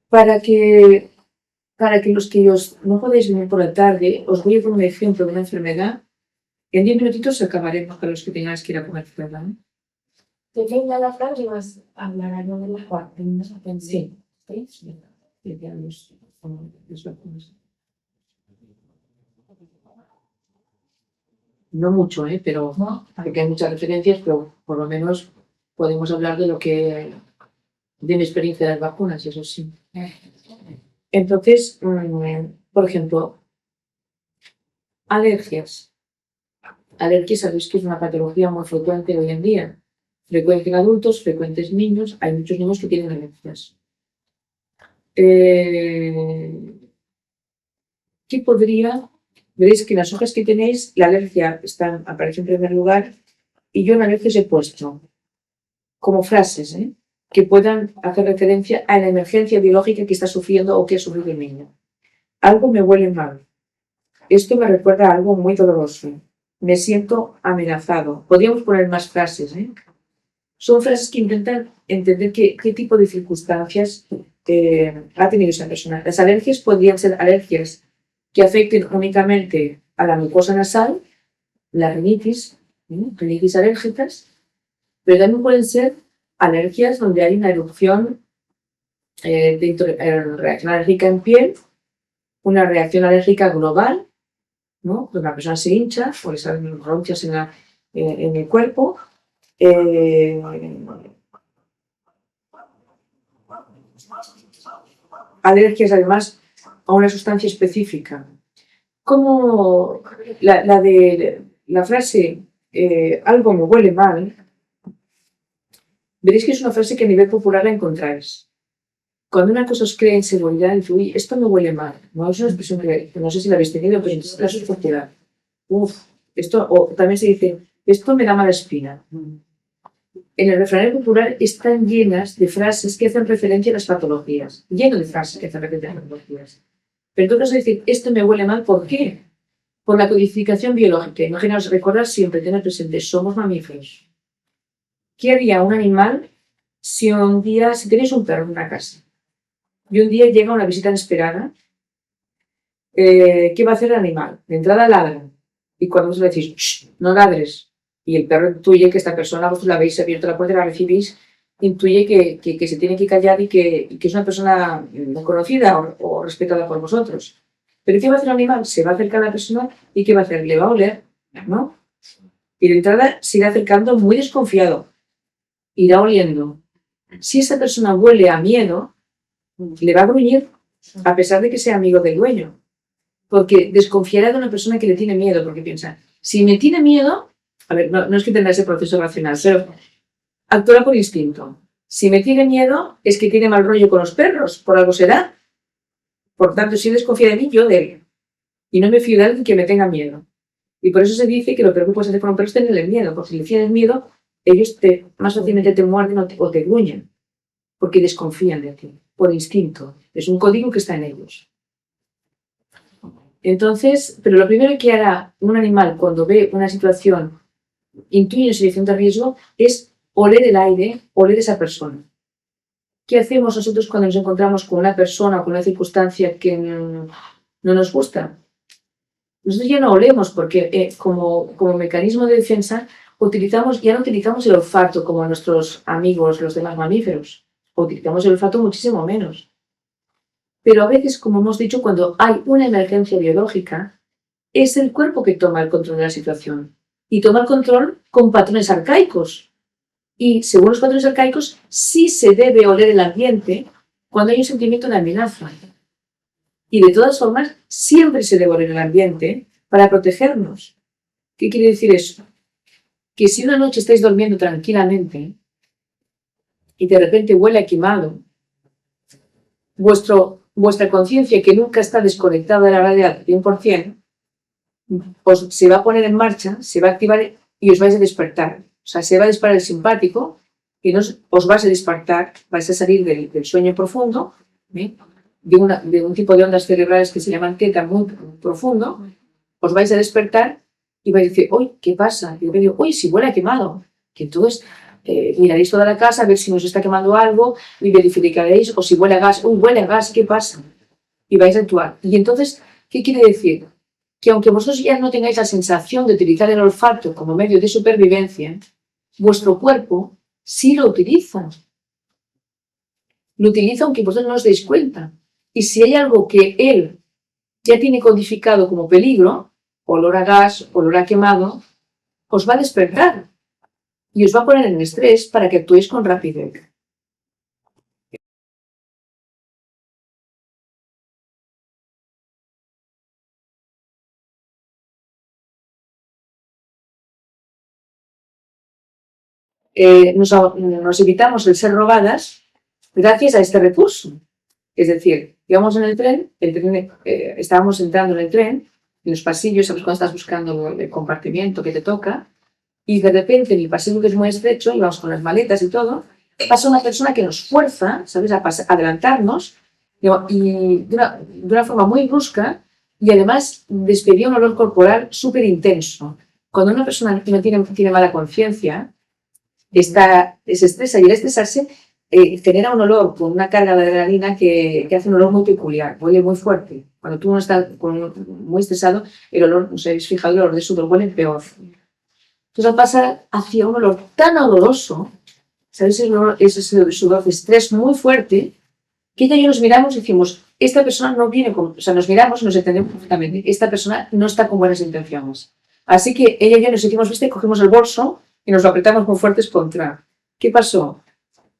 Para que los que no podéis venir por la tarde, os voy a poner un ejemplo de una enfermedad. En 10 minutitos acabaremos para los que tengáis que ir a comer fuera, ¿no? Te venga la frase y vas a hablar algo de la cuarta. Sí. ¿Sí? No mucho, pero ¿No? porque hay muchas referencias, pero por lo menos podemos hablar de lo que de mi experiencia de las vacunas, y eso sí. Entonces, por ejemplo, alergias. Alergias, sabéis que es una patología muy frecuente hoy en día. Frecuente en adultos, frecuentes en niños. Hay muchos niños que tienen alergias. ¿Qué podría? Veréis que en las hojas que tenéis, la alergia aparece en primer lugar y yo en alergias he puesto como frases que puedan hacer referencia a la emergencia biológica que está sufriendo o que ha sufrido el niño. Algo me huele mal. Esto me recuerda a algo muy doloroso. Me siento amenazado. Podríamos poner más frases. Son frases que intentan entender qué tipo de circunstancias ha tenido esa persona. Las alergias podrían ser alergias que afecten únicamente a la mucosa nasal, la rinitis, rinitis alérgicas, pero también pueden ser alergias donde hay una erupción de reacción alérgica en piel, una reacción alérgica global, ¿no? Donde la persona se hincha o le salen ronchas en el cuerpo. Alergias además a una sustancia específica. Como la frase algo me huele mal, veréis que es una frase que a nivel popular la encontráis. Cuando una cosa os crea inseguridad, dice, uy, esto me huele mal. No es una expresión que no sé si la habéis tenido, pero en este caso es popular. Esto, o también se dice, esto me da mala espina. En el refranero popular están llenas de frases que hacen referencia a las patologías. Lleno de frases que hacen referencia a las patologías. Pero entonces decir, esto me huele mal, ¿por qué? Por la codificación biológica. Imaginaos, recordar siempre, tener presente, somos mamíferos. ¿Qué haría un animal si tenéis un perro en una casa y un día llega una visita inesperada? ¿Qué va a hacer el animal? De entrada ladra. Y cuando os le decís, shh, no ladres, y el perro intuye que esta persona, vosotros la habéis abierto la puerta y la recibís, intuye que se tiene que callar y que es una persona no conocida o respetada por vosotros. Pero ¿qué va a hacer el animal? Se va a acercar a la persona y ¿qué va a hacer? Le va a oler, ¿no? Y de entrada se irá acercando muy desconfiado. Irá oliendo. Si esa persona huele a miedo, le va a gruñir a pesar de que sea amigo del dueño. Porque desconfiará de una persona que le tiene miedo, porque piensa, si me tiene miedo, a ver, no es que tenga ese proceso racional, pero actuará por instinto. Si me tiene miedo, es que tiene mal rollo con los perros, por algo será. Por tanto, si desconfía de mí, yo de él. Y no me fío de alguien que me tenga miedo. Y por eso se dice que lo peor que puedes hacer con un perro es tenerle miedo, porque si le tienes miedo, ellos más fácilmente te muerden o te gruñen, porque desconfían de ti, por instinto. Es un código que está en ellos. Entonces, pero lo primero que hará un animal cuando ve una situación, intuye una situación de riesgo, es oler el aire, oler esa persona. ¿Qué hacemos nosotros cuando nos encontramos con una persona o con una circunstancia que no nos gusta? Nosotros ya no olemos porque como mecanismo de defensa ya no utilizamos el olfato como nuestros amigos, los demás mamíferos. Utilizamos el olfato muchísimo menos. Pero a veces, como hemos dicho, cuando hay una emergencia biológica, es el cuerpo que toma el control de la situación. Y toma el control con patrones arcaicos. Y según los patrones arcaicos, sí se debe oler el ambiente cuando hay un sentimiento de amenaza. Y de todas formas, siempre se debe oler el ambiente para protegernos. ¿Qué quiere decir eso? Que si una noche estáis durmiendo tranquilamente y de repente huele a quemado, vuestra conciencia, que nunca está desconectada de la realidad al 100%, se va a poner en marcha, se va a activar y os vais a despertar. O sea, se va a disparar el simpático y os vais a despertar, vais a salir del sueño profundo, de un tipo de ondas cerebrales que se llaman teta muy profundo, os vais a despertar y vais a decir, uy, ¿qué pasa? Y yo digo, uy, si huele a quemado. Que entonces miraréis toda la casa a ver si nos está quemando algo y verificaréis, o si huele a gas, uy, huele a gas, ¿qué pasa? Y vais a actuar. Y entonces, ¿qué quiere decir? Que aunque vosotros ya no tengáis la sensación de utilizar el olfato como medio de supervivencia, vuestro cuerpo sí lo utiliza. Lo utiliza aunque vosotros no os deis cuenta. Y si hay algo que él ya tiene codificado como peligro, olor a gas, olor a quemado, os va a despertar y os va a poner en estrés para que actuéis con rapidez. Nos evitamos el ser robadas gracias a este recurso. Es decir, íbamos en el tren, estábamos entrando en el tren, en los pasillos, sabes cuando estás buscando el compartimiento que te toca, y de repente en el pasillo que es muy estrecho, íbamos con las maletas y todo, pasa una persona que nos fuerza, ¿sabes?, a adelantarnos, y de una forma muy brusca, y además despedía un olor corporal súper intenso. Cuando una persona no tiene mala conciencia, se estresa, y al estresarse genera un olor con una carga de adrenalina que hace un olor muy peculiar, huele muy fuerte. Cuando tú no estás muy estresado, el olor, no sé, habéis fijado, el olor de sudor huele peor. Entonces pasa hacia un olor tan oloroso, ¿sabes? Ese sudor de estrés muy fuerte, que ella y yo nos miramos y decimos, esta persona no viene con... O sea, nos miramos y nos entendemos perfectamente, esta persona no está con buenas intenciones. Así que ella y yo nos hicimos, ¿viste? Cogimos el bolso y nos lo apretamos muy fuertes contra. ¿Qué pasó?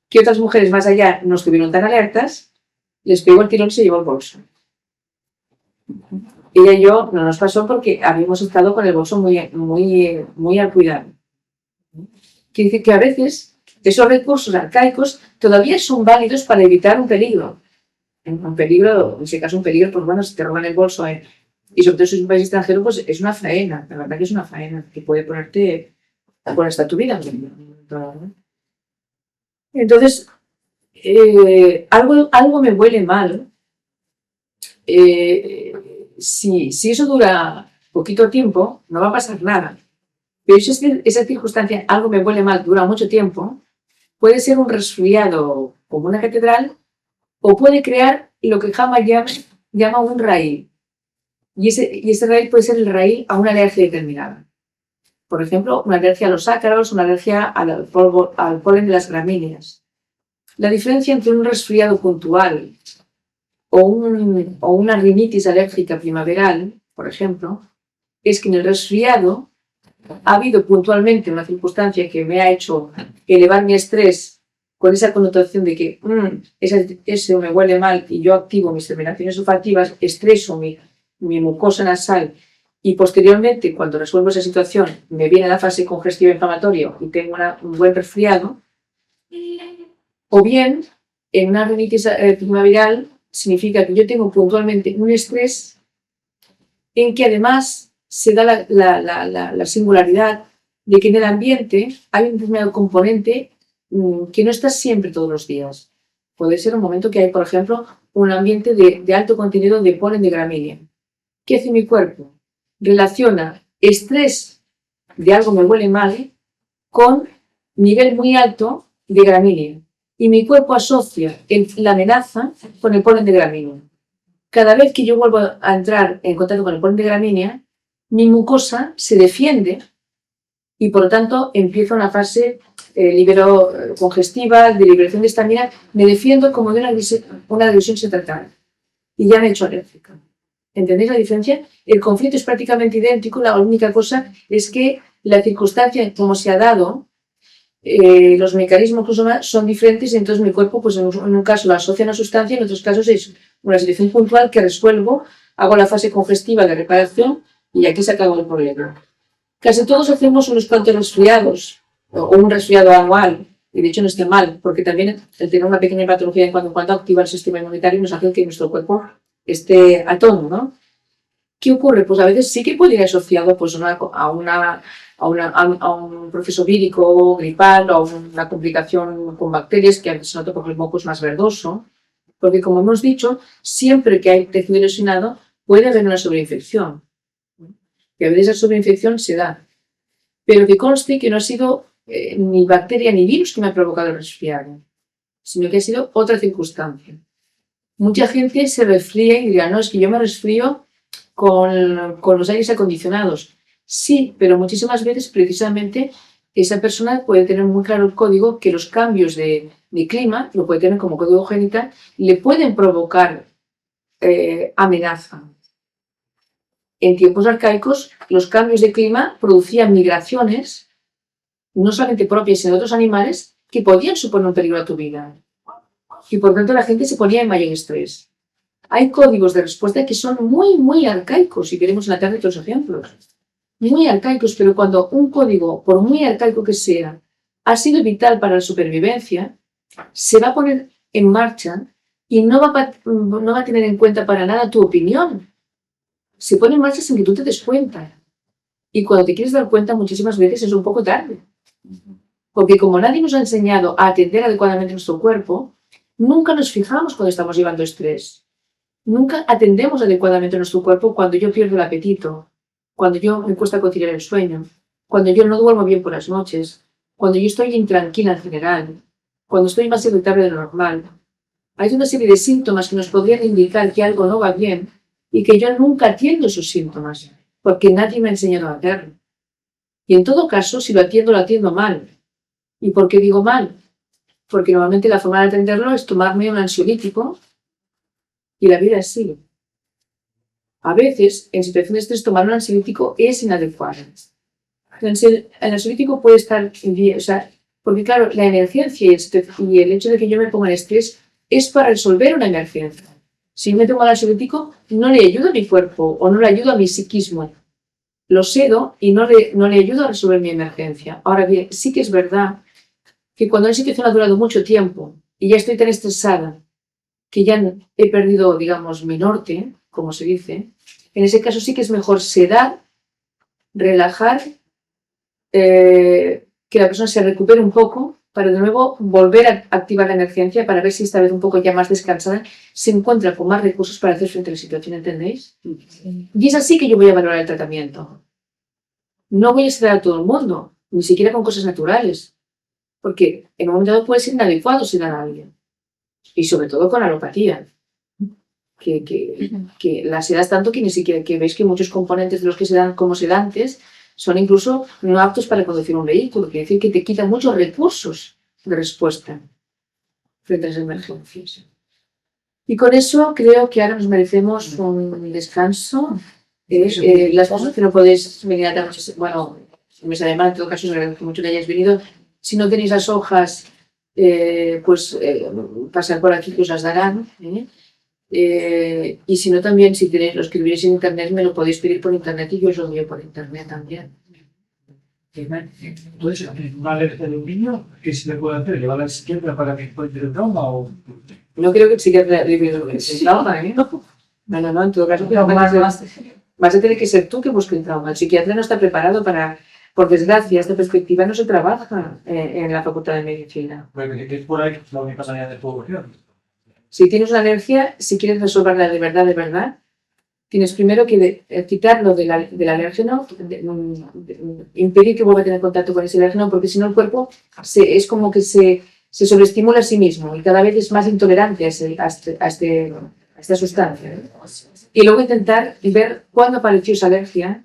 Que otras mujeres más allá no estuvieron tan alertas, les pegó el tirón y se llevó el bolso. Ella y yo no nos pasó porque habíamos estado con el bolso muy al cuidado. Quiere decir que a veces esos recursos arcaicos todavía son válidos para evitar un peligro. Un peligro, en ese caso un peligro, pues bueno, si te roban el bolso y sobre todo si es un país extranjero, pues es una faena, la verdad que es una faena que puede ponerte hasta tu vida. Entonces, algo me huele mal. Si eso dura poquito tiempo, no va a pasar nada. Pero si esa circunstancia, algo me huele mal, dura mucho tiempo, puede ser un resfriado como una catedral, o puede crear lo que Hama llama un raíl. Y ese raíl puede ser el raíl a una alergia determinada. Por ejemplo, una alergia a los ácaros, una alergia al polen de las gramíneas. La diferencia entre un resfriado puntual o una rinitis alérgica primaveral, por ejemplo, es que en el resfriado ha habido puntualmente una circunstancia que me ha hecho elevar mi estrés con esa connotación de que ese me huele mal y yo activo mis terminaciones olfativas, estreso mi mucosa nasal y posteriormente, cuando resuelvo esa situación, me viene la fase congestiva inflamatoria y tengo un buen resfriado. O bien, en una rinitis primaveral significa que yo tengo puntualmente un estrés en que además se da la singularidad de que en el ambiente hay un determinado componente que no está siempre todos los días. Puede ser un momento que hay, por ejemplo, un ambiente de alto contenido de polen de gramínea. ¿Qué hace mi cuerpo? Relaciona estrés de algo me huele mal con nivel muy alto de gramínea. Y mi cuerpo asocia la amenaza con el polen de gramínea. Cada vez que yo vuelvo a entrar en contacto con el polen de gramínea, mi mucosa se defiende y por lo tanto empiezo una fase congestiva, de liberación de estamina, me defiendo como de una agresión se tratara y ya me he hecho alérgica. ¿Entendéis la diferencia? El conflicto es prácticamente idéntico, la única cosa es que la circunstancia en cómo se ha dado, los mecanismos son diferentes y entonces mi cuerpo, pues en un caso lo asocia a una sustancia, en otros casos es una situación puntual que resuelvo, hago la fase congestiva de reparación y aquí se acabó el problema. Casi todos hacemos unos cuantos resfriados o un resfriado anual, y de hecho no está mal, porque también el tener una pequeña patología en cuanto activa el sistema inmunitario nos hace que nuestro cuerpo esté a tono, ¿no? ¿Qué ocurre? Pues a veces sí que puede ir asociado pues, a un proceso vírico, gripal, o a una complicación con bacterias, que a veces se nota porque el moco es más verdoso, porque como hemos dicho, siempre que hay tejido lesionado puede haber una sobreinfección. Y a veces la sobreinfección se da. Pero que conste que no ha sido ni bacteria ni virus que me ha provocado el resfriado, sino que ha sido otra circunstancia. Mucha gente se resfría y dirá, no, es que yo me resfrío con los aires acondicionados. Sí, pero muchísimas veces precisamente esa persona puede tener muy claro el código que los cambios de clima, lo puede tener como código genital, le pueden provocar amenaza. En tiempos arcaicos, los cambios de clima producían migraciones, no solamente propias, sino de otros animales, que podían suponer un peligro a tu vida. Y por tanto la gente se ponía en mayor estrés. Hay códigos de respuesta que son muy, muy arcaicos, si queremos en la tarde otros ejemplos. Muy arcaicos, pero cuando un código, por muy arcaico que sea, ha sido vital para la supervivencia, se va a poner en marcha y no va a tener en cuenta para nada tu opinión. Se pone en marcha sin que tú te des cuenta. Y cuando te quieres dar cuenta, muchísimas veces es un poco tarde. Porque como nadie nos ha enseñado a atender adecuadamente nuestro cuerpo, nunca nos fijamos cuando estamos llevando estrés. Nunca atendemos adecuadamente nuestro cuerpo cuando yo pierdo el apetito, cuando yo me cuesta conciliar el sueño, cuando yo no duermo bien por las noches, cuando yo estoy intranquila en general, cuando estoy más irritable de lo normal. Hay una serie de síntomas que nos podrían indicar que algo no va bien y que yo nunca atiendo esos síntomas, porque nadie me ha enseñado a hacerlo. Y en todo caso, si lo atiendo mal. ¿Y por qué digo mal? Porque normalmente la forma de atenderlo es tomarme un ansiolítico y la vida es así. A veces, en situaciones de estrés, tomar un ansiolítico es inadecuado. El ansiolítico puede estar bien, porque claro, la emergencia y el hecho de que yo me ponga en estrés es para resolver una emergencia. Si me tomo el ansiolítico, no le ayudo a mi cuerpo o no le ayudo a mi psiquismo. Lo sedo y no le ayudo a resolver mi emergencia. Ahora bien, sí que es verdad que cuando una situación ha durado mucho tiempo y ya estoy tan estresada que ya he perdido, digamos, mi norte, como se dice, en ese caso sí que es mejor sedar, relajar, que la persona se recupere un poco para de nuevo volver a activar la emergencia para ver si esta vez un poco ya más descansada se encuentra con más recursos para hacer frente a la situación, ¿entendéis? Y es así que yo voy a valorar el tratamiento. No voy a sedar a todo el mundo, ni siquiera con cosas naturales, porque en un momento dado puede ser inadecuado sedar a alguien, y sobre todo con alopatía. Que la sedas tanto que ni siquiera que veis que muchos componentes de los que se dan como sedantes son incluso no aptos para conducir un vehículo, quiere decir que te quitan muchos recursos de respuesta frente a las emergencias. Y con eso creo que ahora nos merecemos un descanso. Las cosas que no podéis venir a dar, bueno, me sale mal, en todo caso os agradezco mucho que hayáis venido. Si no tenéis las hojas, pasar por aquí que os las darán. Y si no, también, si lo escribiréis en internet, me lo podéis pedir por internet y yo os lo envío por internet también. Entonces, una alergia de un niño, ¿qué se le puede hacer? ¿Llevar al psiquiatra para que encuentre el trauma o...? No creo que el psiquiatra le el trauma, ¿eh? No, en todo caso, vas a tener que ser tú que busque el trauma. El psiquiatra no está preparado para... Por desgracia, esta perspectiva no se trabaja en la Facultad de Medicina. Bueno, que es por ahí la única manera de población. Si tienes una alergia, si quieres resolverla de verdad, tienes primero que quitarlo del alérgeno, impedir que vuelva a tener contacto con ese alérgeno, porque si no el cuerpo es como que se sobreestimula a sí mismo y cada vez es más intolerante a esta sustancia. Y luego intentar ver cuándo apareció esa alergia,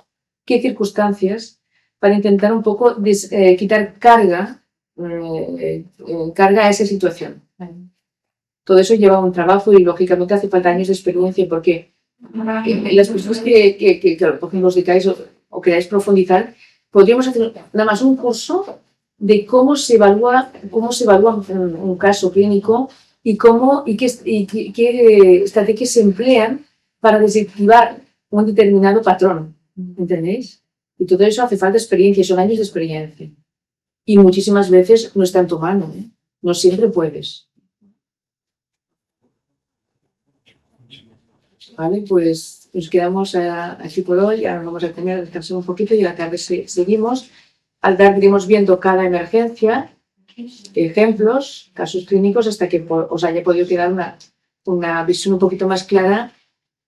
qué circunstancias para intentar un poco quitar carga a esa situación. Todo eso lleva un trabajo y lógicamente hace falta años de experiencia porque las personas que por ejemplo os dedicáis o queráis profundizar, podríamos hacer nada más un curso de cómo se evalúa un caso clínico y qué estrategias se emplean para desactivar un determinado patrón, ¿entendéis? Y todo eso hace falta experiencia, son años de experiencia. Y muchísimas veces no está en tu mano, ¿eh? No siempre puedes. Vale, pues nos quedamos aquí por hoy, ahora vamos a comer, descansar un poquito y a la tarde seguimos. Al tarde iremos viendo cada emergencia, ejemplos, casos clínicos, hasta que os haya podido quedar una visión un poquito más clara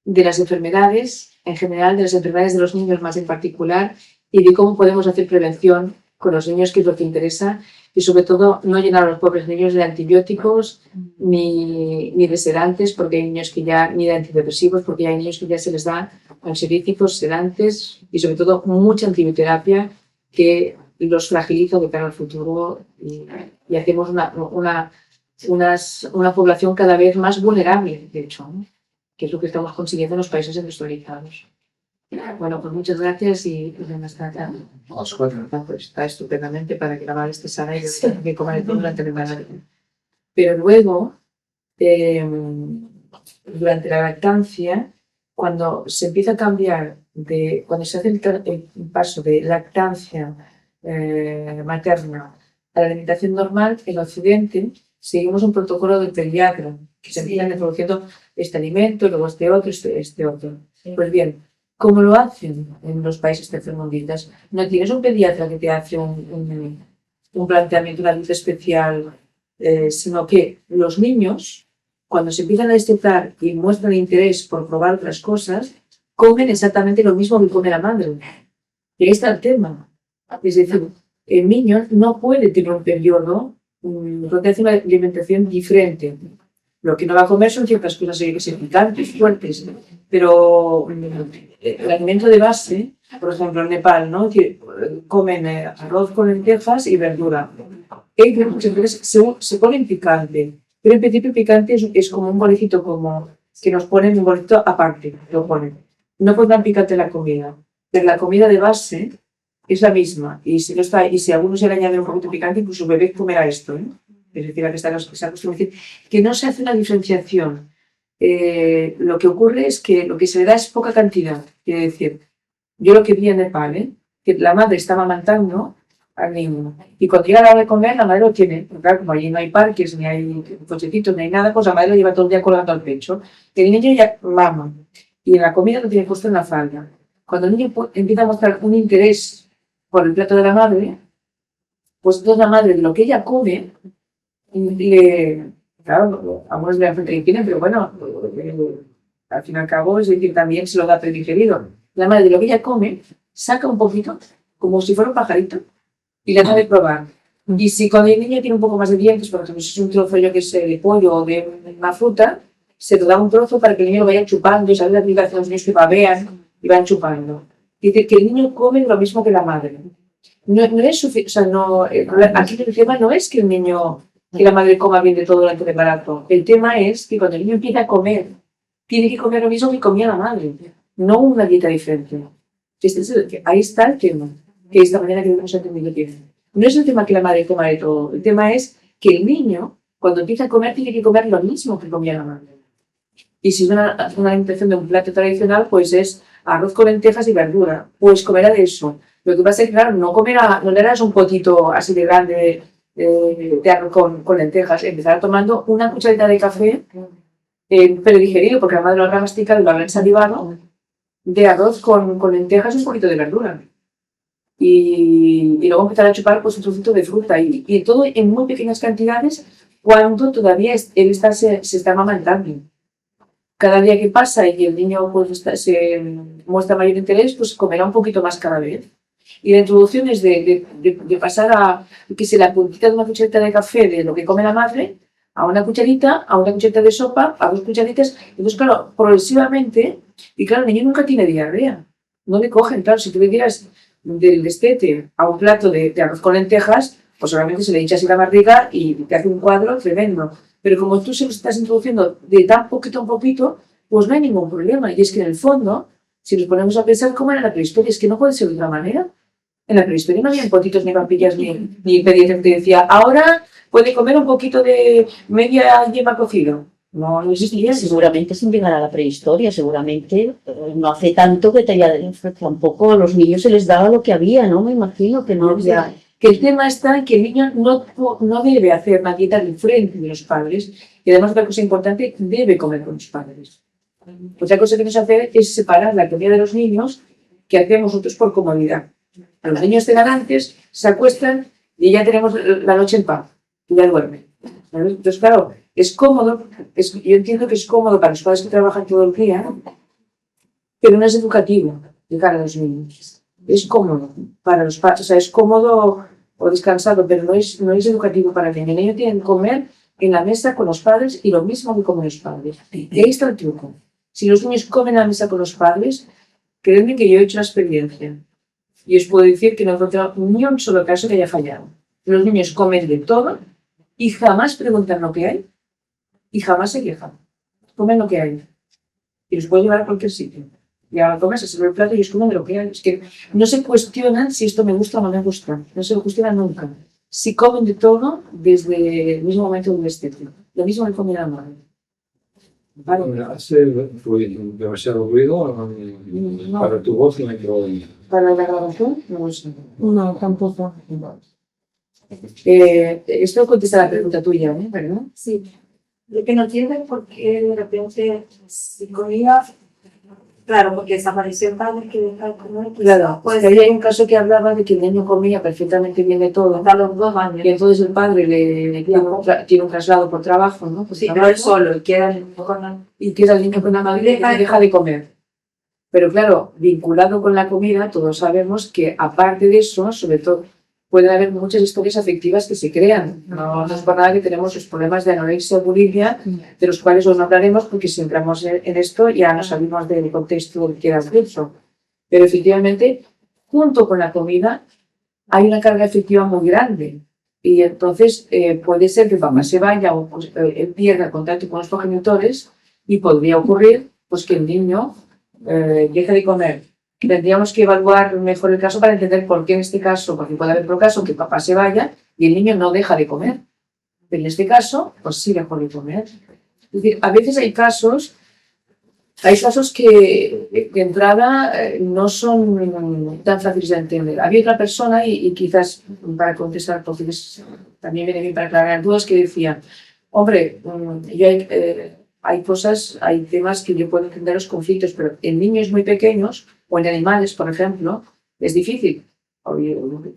de las enfermedades en general, de las enfermedades de los niños más en particular y de cómo podemos hacer prevención con los niños, que es lo que interesa, y sobre todo no llenar a los pobres niños de antibióticos ni de sedantes, porque hay niños que ya, ni de antidepresivos, porque hay niños que ya se les da ansiolíticos, sedantes y sobre todo mucha antibioterapia que los fragiliza de cara al futuro y hacemos una población cada vez más vulnerable, de hecho, ¿no? Que es lo que estamos consiguiendo en los países industrializados. Bueno, pues muchas gracias y buenas tardes. Pues está estupendamente para que la madre esté sana y tenga que comer todo durante el embarazo. Pero luego, durante la lactancia, cuando se empieza a cambiar, cuando se hace el paso de lactancia materna a la alimentación normal, en Occidente seguimos un protocolo del pediatra, que se empiezan introduciendo este alimento, luego este otro, este otro. Pues bien, ¿cómo lo hacen en los países tercermundistas? No tienes un pediatra que te hace un planteamiento, una dieta especial, sino que los niños, cuando se empiezan a destetar y muestran interés por probar otras cosas, comen exactamente lo mismo que come la madre. Y ahí está el tema. Es decir, el niño no puede tener un periodo donde hace una alimentación diferente. Lo que no va a comer son ciertas cosas que son picantes, fuertes, pero el alimento de base, por ejemplo en Nepal, ¿no? Comen arroz con lentejas y verdura. Ellos muchas veces se ponen picante, pero en principio picante es como un bolecito que nos ponen un bolecito aparte, lo ponen. No pondrán picante en la comida, pero la comida de base es la misma, y si a alguno se le añade un poquito de picante, incluso el bebé comerá esto, ¿eh? Es decir, a que se acostumbra a decir que no se hace una diferenciación. Lo que ocurre es que lo que se le da es poca cantidad. Quiere decir, yo lo que vi en Nepal, que la madre estaba amamantando al niño, y cuando llega la hora de comer, la madre lo tiene. Claro, como allí no hay parques, ni hay cochecitos, ni hay nada, pues la madre lo lleva todo el día colgando al pecho. El niño ya mama, y en la comida lo tiene puesto en la falda. Cuando el niño empieza a mostrar un interés por el plato de la madre, pues entonces la madre de lo que ella come, claro, a algunos le dan frente que tienen, pero bueno, al fin y al cabo, es decir, también se lo da predigerido. La madre de lo que ella come, saca un poquito, como si fuera un pajarito, y le da de probar. Y si cuando el niño tiene un poco más de dientes, por ejemplo, si es un trozo, yo que sé, de pollo o de una fruta, se te da un trozo para que el niño lo vaya chupando, y sabe la aplicación los niños que babean y van chupando. Dice que el niño come lo mismo que la madre. No es suficiente, o sea, no, aquí el tema no es que el niño, que la madre coma bien de todo durante el embarazo. El tema es que cuando el niño empieza a comer, tiene que comer lo mismo que comía la madre, no una dieta diferente. Ahí está el tema, que esta manera que hemos entendido tiene. No es el tema que la madre coma de todo, el tema es que el niño, cuando empieza a comer, tiene que comer lo mismo que comía la madre. Y si es una alimentación de un plato tradicional, pues es arroz con lentejas y verdura, pues comerá de eso. Lo que pasa es que, claro, no le harás un potito así de grande de arroz con lentejas. Empezará tomando una cucharita de café predigerido, porque la madre lo habrá masticado y lo habrá ensalivado, de arroz con lentejas y un poquito de verdura. Y luego empezará a chupar pues un trocito de fruta. Y todo en muy pequeñas cantidades, cuando todavía él se está amamantando. Cada día que pasa y el niño pues, se muestra mayor interés, pues comerá un poquito más cada vez. Y la introducción es de pasar a, que se la puntita de una cucharita de café de lo que come la madre, a una cucharita de sopa, a 2 cucharitas. Entonces, claro, progresivamente, y claro, el niño nunca tiene diarrea. no le cogen. Claro, si tú le dieras del destete a un plato de arroz con lentejas, pues solamente se le hincha así la barriga y te hace un cuadro tremendo. Pero como tú se lo estás introduciendo de tan poquito a poquito, pues no hay ningún problema. Y es que en el fondo, si nos ponemos a pensar cómo era la prehistoria, es que no puede ser de otra manera. En la prehistoria no había potitos ni papillas ni pediatría que te decía, ahora puede comer un poquito de media yema cocido. No, no existía. Seguramente sin llegar a la prehistoria, seguramente no hace tanto que tampoco a los niños se les daba lo que había, ¿no? Me imagino que no había. Que el tema está en que el niño no debe hacer una dieta diferente de los padres y además otra cosa importante, debe comer con los padres. Otra cosa que nos hace es separar la comida de los niños que hacemos nosotros por comodidad. A los niños cenan antes, se acuestan y ya tenemos la noche en paz, y ya duermen. Entonces, claro, es cómodo, yo entiendo que es cómodo para los padres que trabajan todo el día, pero no es educativo de cara a los niños. Es cómodo para los padres, o sea, es cómodo o descansado, pero no es educativo para el niño. El niño tiene que comer en la mesa con los padres y lo mismo que comen los padres. Y ahí está el truco. Si los niños comen en la mesa con los padres, créanme que yo he hecho una experiencia. Y os puedo decir que no he encontrado ni un solo caso que haya fallado. Los niños comen de todo y jamás preguntan lo que hay y jamás se quejan. Comen lo que hay. Y los puedo llevar a cualquier sitio. Y ahora comen, se sirve el plato y ellos comen de lo que hay. Es que no se cuestionan si esto me gusta o no me gusta. No se lo cuestionan nunca. Si comen de todo desde el mismo momento del estético. Lo mismo que comen la madre. Vale. ¿Hace demasiado ruido? No. Para tu voz no hay problema. Para la grabación, no lo sé. No, tampoco. Esto contesta la pregunta tuya, ¿verdad? Sí. Lo que no entienden por qué de repente si comía, claro, porque desapareció el padre que deja de comer, pues Claro, pues ahí hay un caso que hablaba de que el niño comía perfectamente bien de todo, hasta los 2 años. y entonces el padre tiene un traslado por trabajo, ¿no? Por Sí, trabajo, pero él solo, y queda el niño con la... y queda el niño con la madre y deja de comer. Pero claro, vinculado con la comida, todos sabemos que aparte de eso, sobre todo, pueden haber muchas historias afectivas que se crean. No es por nada que tenemos los problemas de anorexia o bulimia, de los cuales hoy no hablaremos porque si entramos en esto ya no salimos del contexto del que era eso. Pero efectivamente, junto con la comida, hay una carga afectiva muy grande. Y entonces puede ser que papá se vaya o pues, pierda el contacto con los progenitores y podría ocurrir pues, que el niño deje de comer. Tendríamos que evaluar mejor el caso para entender por qué en este caso, porque puede haber otro caso que papá se vaya y el niño no deja de comer. Pero en este caso, pues sí dejó de comer. Es decir, a veces hay casos que de entrada no son tan fáciles de entender. Había otra persona, y quizás para contestar, porque también viene bien para aclarar dudas, que decía, hombre, yo hay temas que yo puedo entender los conflictos, pero en niños muy pequeños o en animales, por ejemplo, es difícil.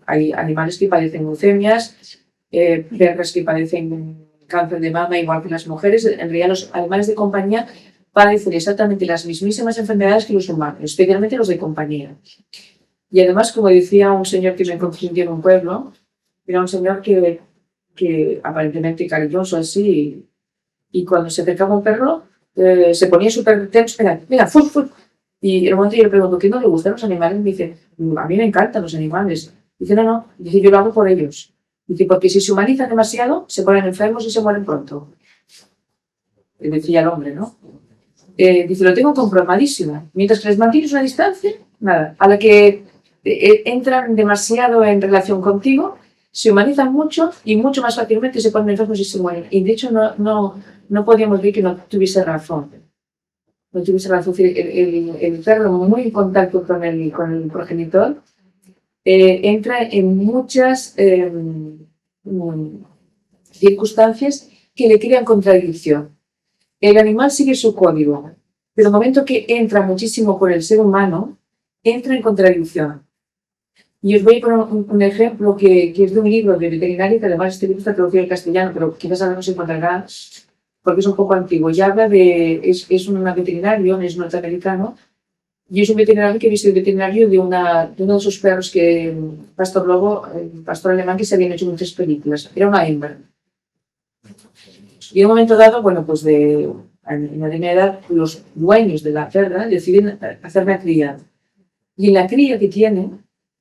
Hay animales que padecen leucemias, perras que padecen cáncer de mama, igual que las mujeres. En realidad, los animales de compañía padecen exactamente las mismísimas enfermedades que los humanos, especialmente los de compañía. Y además, como decía un señor que me encontré en un pueblo, era un señor que aparentemente cariñoso así, y cuando se acercaba un perro, se ponía súper tenso, venga, fut, fut. Y en un momento yo le pregunto, ¿qué no le gustan los animales? Me dice, a mí me encantan los animales. Dice, no, dice, yo lo hago por ellos. Dice, porque si se humanizan demasiado, se ponen enfermos y se mueren pronto. Le decía el hombre, ¿no? Dice, lo tengo comprobadísimo. Mientras que les mantienes una distancia, nada. A la que entran demasiado en relación contigo, se humanizan mucho y mucho más fácilmente se ponen enfermos y se mueren. Y de hecho no podíamos ver que no tuviese razón. No tuviese razón. El perro muy en contacto con el progenitor entra en muchas circunstancias que le crean contradicción. El animal sigue su código, pero el momento que entra muchísimo con el ser humano, entra en contradicción. Y os voy a poner un ejemplo que es de un libro de veterinario, que además este libro está traducido al castellano, pero quizás ahora no se encontrará porque es un poco antiguo. Y habla es un veterinario, es norteamericano, y es un veterinario que ha visto el veterinario de uno de esos perros que, pastor lobo, pastor alemán, que se habían hecho muchas películas. Era una hembra. Y en un momento dado, bueno, pues en la primera edad, los dueños de la perra deciden hacer una cría. Y en la cría que tiene,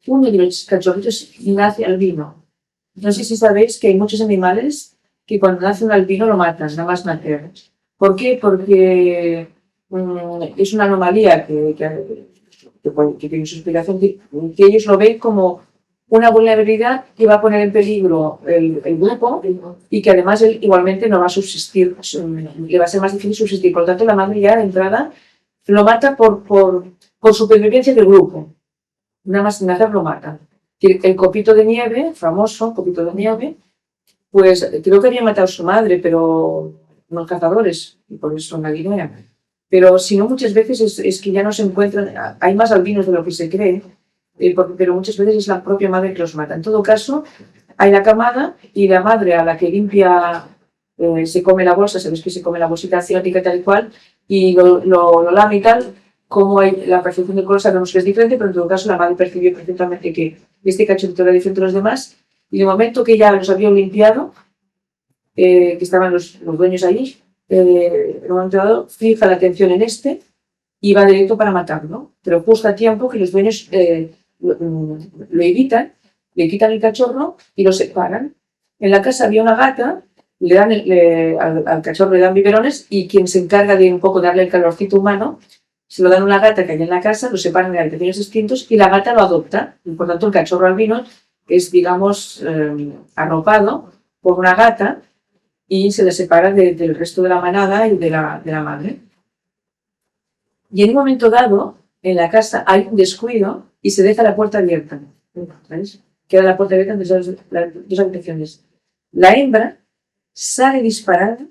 uno de los cachorritos nace albino. No sé si sabéis que hay muchos animales que cuando nace un albino lo matan, nada más nacer. ¿Por qué? Porque es una anomalía que tiene su explicación, que ellos lo ven como una vulnerabilidad que va a poner en peligro el grupo y que además él igualmente no va a subsistir, le va a ser más difícil subsistir. Por lo tanto, la madre ya de entrada lo mata por supervivencia del grupo. Nada más nacer lo mata. El copito de nieve, famoso copito de nieve, pues creo que había matado a su madre, pero unos cazadores, y por eso en la Guinea. Pero si no, muchas veces es que ya no se encuentran, hay más albinos de lo que se cree, pero muchas veces es la propia madre que los mata. En todo caso, hay la camada y la madre a la que limpia se come la bolsa, sabes que se come la bolsita asiática tal y cual, y lo lame y tal, como hay la percepción del color sabemos que es diferente, pero en todo caso la madre percibió perfectamente que este cachorrito era diferente de los demás, y de momento que ya los habían limpiado, que estaban los dueños allí, en un momento dado fija la atención en este y va directo para matarlo, pero justo a tiempo que los dueños lo evitan, le quitan el cachorro y lo separan. En la casa había una gata, le dan al cachorro le dan biberones y quien se encarga de un poco darle el calorcito humano, se lo dan a una gata que hay en la casa, lo separan de habitaciones distintos y la gata lo adopta. Y por tanto el cachorro albino es, digamos, arropado por una gata y se le separa del resto de la manada y de la madre. Y en un momento dado, en la casa hay un descuido y se deja la puerta abierta. ¿Veis? Queda la puerta abierta entre las dos habitaciones. La hembra sale disparada,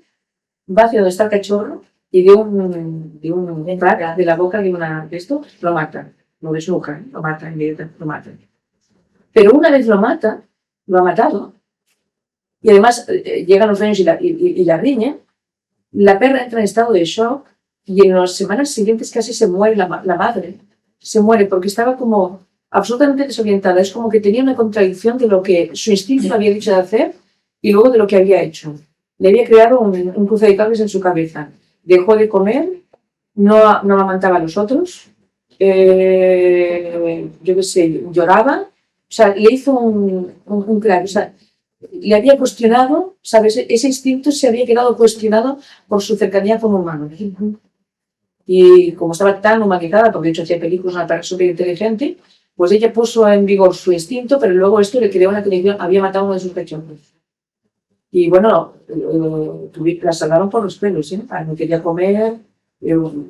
va hacia donde está el cachorro y de un pack, de la boca de esto, lo mata. Lo desnuca, lo mata, lo mata. Pero una vez lo mata, lo ha matado, y además llegan los dueños y la riñen, la perra entra en estado de shock y en las semanas siguientes casi se muere la madre. Se muere porque estaba como absolutamente desorientada. Es como que tenía una contradicción de lo que su instinto había dicho de hacer y luego de lo que había hecho. Le había creado un cruce de cables en su cabeza. Dejó de comer, no amamantaba a los otros, yo qué sé, lloraba. O sea, le hizo un crack. O sea, le había cuestionado, ¿sabes? Ese instinto se había quedado cuestionado por su cercanía con humanos. Y como estaba tan humanizada, porque de hecho hacía películas, una perra súper inteligente, pues ella puso en vigor su instinto, pero luego esto le creó una conexión, había matado a uno de sus cachorros. Y bueno, la salvaron por los pelos, ¿eh? No quería comer,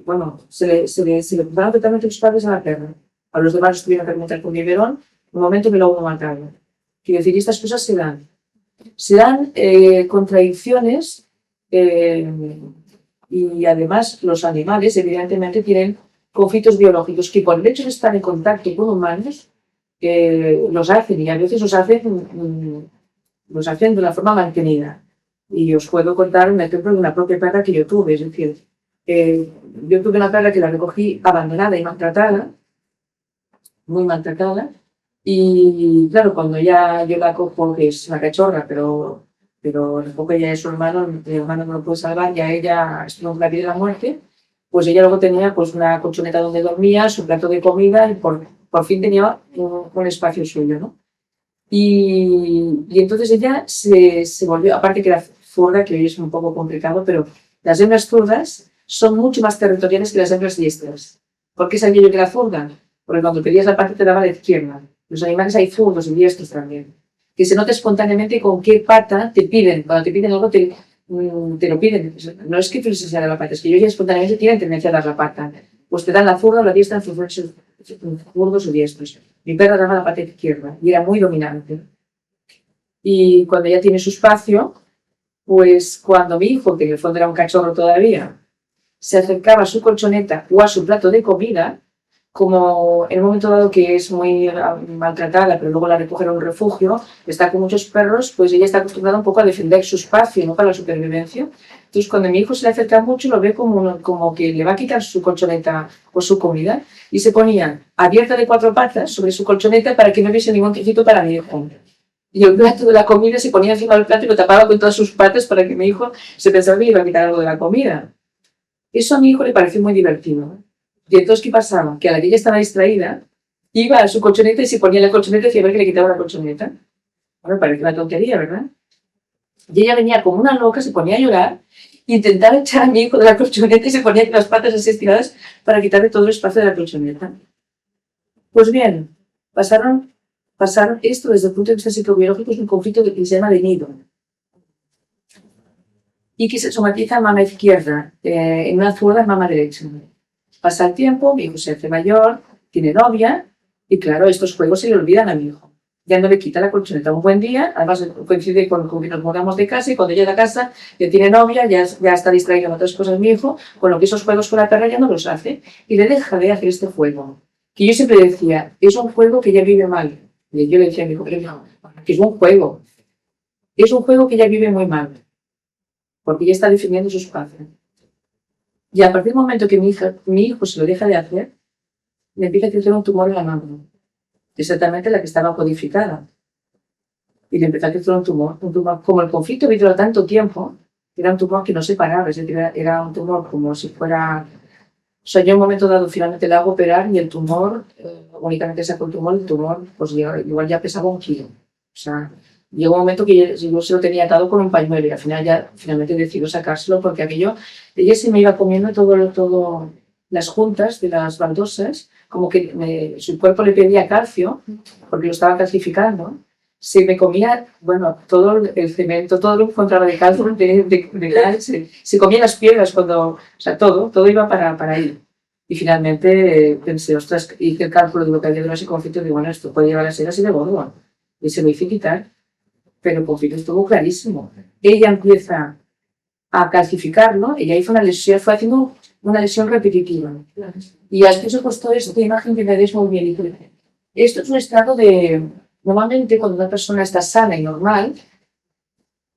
bueno, se le ocuparon totalmente los padres a la perra. A los demás los tuvieron que alimentar con biberón, en un momento que luego mataron. Quiero decir, estas cosas se dan. Se dan contradicciones y además los animales evidentemente tienen conflictos biológicos que por el hecho de estar en contacto con humanos los hacen y a veces los hacen de una forma mantenida. Y os puedo contar un ejemplo de una propia perra que yo tuve. Es decir, yo tuve una perra que la recogí abandonada y maltratada, muy maltratada. Y claro, cuando ya yo la cojo, que es una cachorra, pero recojo ella de su hermano, mi hermano no lo puede salvar, ya ella estuvo en la vida y la muerte, pues ella luego tenía pues una colchoneta donde dormía, su plato de comida y por fin tenía un espacio suyo, ¿no? Y entonces ella se volvió, aparte que era zurda, que hoy es un poco complicado, pero las hembras zurdas son mucho más territoriales que las hembras diestras. ¿Por qué sabía yo que era zurda? Porque cuando pedías la pata te daba la izquierda. Los animales hay zurdos y diestros también. Que se nota espontáneamente con qué pata te piden. Cuando te piden algo te lo piden. No es que tú les enseñes la pata, es que ellos ya espontáneamente tienen tendencia a dar la pata. Pues te dan la zurda o la diestra, zurdos o diestros. Mi perra daba la pata izquierda y era muy dominante. Y cuando ya tiene su espacio, pues cuando mi hijo, que en el fondo era un cachorro todavía, se acercaba a su colchoneta o a su plato de comida, como en un momento dado que es muy maltratada, pero luego la recogen a un refugio, está con muchos perros, pues ella está acostumbrada un poco a defender su espacio, no para la supervivencia. Entonces, cuando mi hijo se le acerca mucho, lo ve como que le va a quitar su colchoneta o su comida, y se ponía abierta de 4 patas sobre su colchoneta para que no hubiese ningún trocito para mi hijo. Y el plato de la comida se ponía encima del plato y lo tapaba con todas sus patas para que mi hijo se pensara que iba a quitar algo de la comida. Eso a mi hijo le pareció muy divertido. Y entonces, ¿qué pasaba? Que a la que ella estaba distraída, iba a su colchoneta y se ponía la colchoneta y decía a ver que le quitaba la colchoneta. Bueno, parece una tontería, ¿verdad? Y ella venía como una loca, se ponía a llorar, intentaba echar a mi hijo de la colchoneta y se ponía con las patas así estiradas para quitarle todo el espacio de la colchoneta. Pues bien, pasaron esto desde el punto de vista psicobiológico, es un conflicto que se llama de nido y que se somatiza en mama izquierda, en una zurda en mama derecha. Pasa el tiempo, mi hijo se hace mayor, tiene novia y claro, estos juegos se le olvidan a mi hijo. Ya no le quita la colchoneta. Un buen día, además coincide con que nos mudamos de casa y cuando llega a casa ya tiene novia, ya está distraído en otras cosas mi hijo, con lo que esos juegos con la perra ya no los hace y le deja de hacer este juego. Que yo siempre decía, es un juego que ya vive mal. Y yo le decía a mi hijo, pero no, que es un juego. Es un juego que ya vive muy mal, porque ya está defendiendo su espacio. Y a partir del momento que mi hijo se lo deja de hacer, le empieza a crecer un tumor en la mano. Exactamente la que estaba codificada. Y le empezó a crecer un tumor. Como el conflicto había durado tanto tiempo, era un tumor que no se paraba, es decir, era un tumor como si fuera... O sea, yo en un momento dado finalmente le hago operar y el tumor, únicamente sacó el tumor, pues igual ya pesaba 1 kilo. O sea, llegó un momento que yo se lo tenía atado con un pañuelo y al final finalmente decidió sacárselo porque ella se me iba comiendo todo las juntas de las baldosas, como que su cuerpo le pedía calcio, porque lo estaba calcificando, se me comía, bueno, todo el cemento, todo lo que encontraba de calcio, se comía las piedras o sea, todo iba para ahí. Y finalmente pensé, ostras, hice el cálculo de lo que había durado ese conflicto y digo, bueno, esto puede llevar a ser así de gordo. Y se lo hice quitar, pero el conflicto estuvo clarísimo. Ella empieza a calcificarlo, ella hizo una lesión, fue haciendo una lesión repetitiva. Y así se costó esta imagen que me veis muy bien. Esto es un estado de... Normalmente cuando una persona está sana y normal,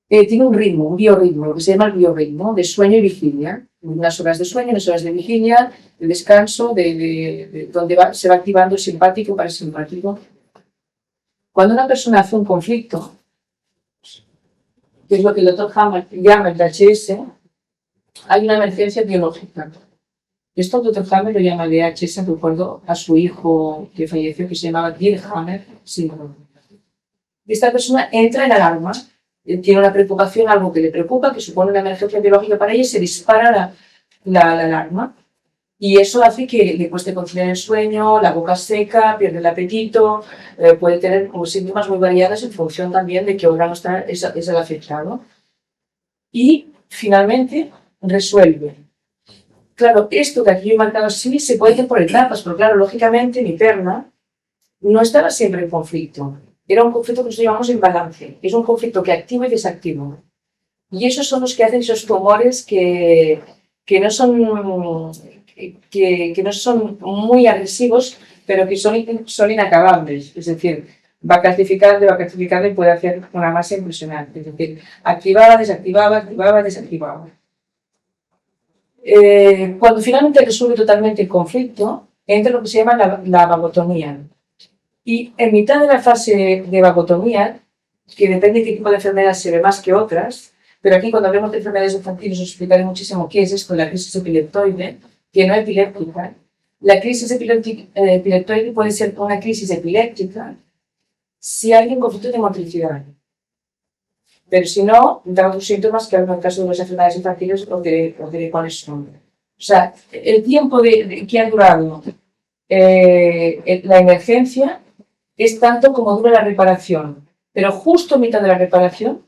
tiene un ritmo, un biorritmo, que se llama el biorritmo, de sueño y vigilia. Unas horas de sueño, unas horas de vigilia, de descanso, donde se va activando el simpático y parasimpático. Cuando una persona hace un conflicto, que es lo que el doctor Hammer llama el DHS, hay una emergencia biológica. Esto el doctor Hammer lo llama DHS, recuerdo a su hijo que falleció, que se llamaba Dirk Hammer. Sí. Esta persona entra en alarma, tiene una preocupación, algo que le preocupa, que supone una emergencia biológica para ella, y se dispara la alarma. Y eso hace que le cueste conciliar el sueño, la boca seca, pierde el apetito, puede tener síntomas muy variados en función también de qué órgano es el afectado. Y finalmente resuelve. Claro, esto que aquí yo he marcado así se puede hacer por etapas, pero claro, lógicamente mi perna no estaba siempre en conflicto. Era un conflicto que nosotros llamamos en balance. Es un conflicto que activo y desactivo. Y esos son los que hacen esos tumores que no son muy agresivos, pero que son inacabables. Es decir, va calcificando y puede hacer una masa impresionante. Es decir, activaba, desactivaba. Cuando finalmente resuelve totalmente el conflicto, entra lo que se llama la vagotonía. Y en mitad de la fase de vagotonía, que depende de qué tipo de enfermedad se ve más que otras, pero aquí cuando hablemos de enfermedades infantiles os explicaré muchísimo qué es esto, la crisis epileptoide, que no epiléptica. La crisis epileptoide puede ser una crisis epiléptica si hay un conflicto de motricidad. Pero si no, da otros síntomas que en el caso de las enfermedades infantiles os diré cuáles son. O sea, el tiempo que ha durado la emergencia es tanto como dura la reparación. Pero justo en mitad de la reparación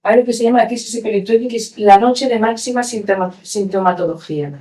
hay lo que se llama la crisis epileptoide, que es la noche de máxima sintomatología.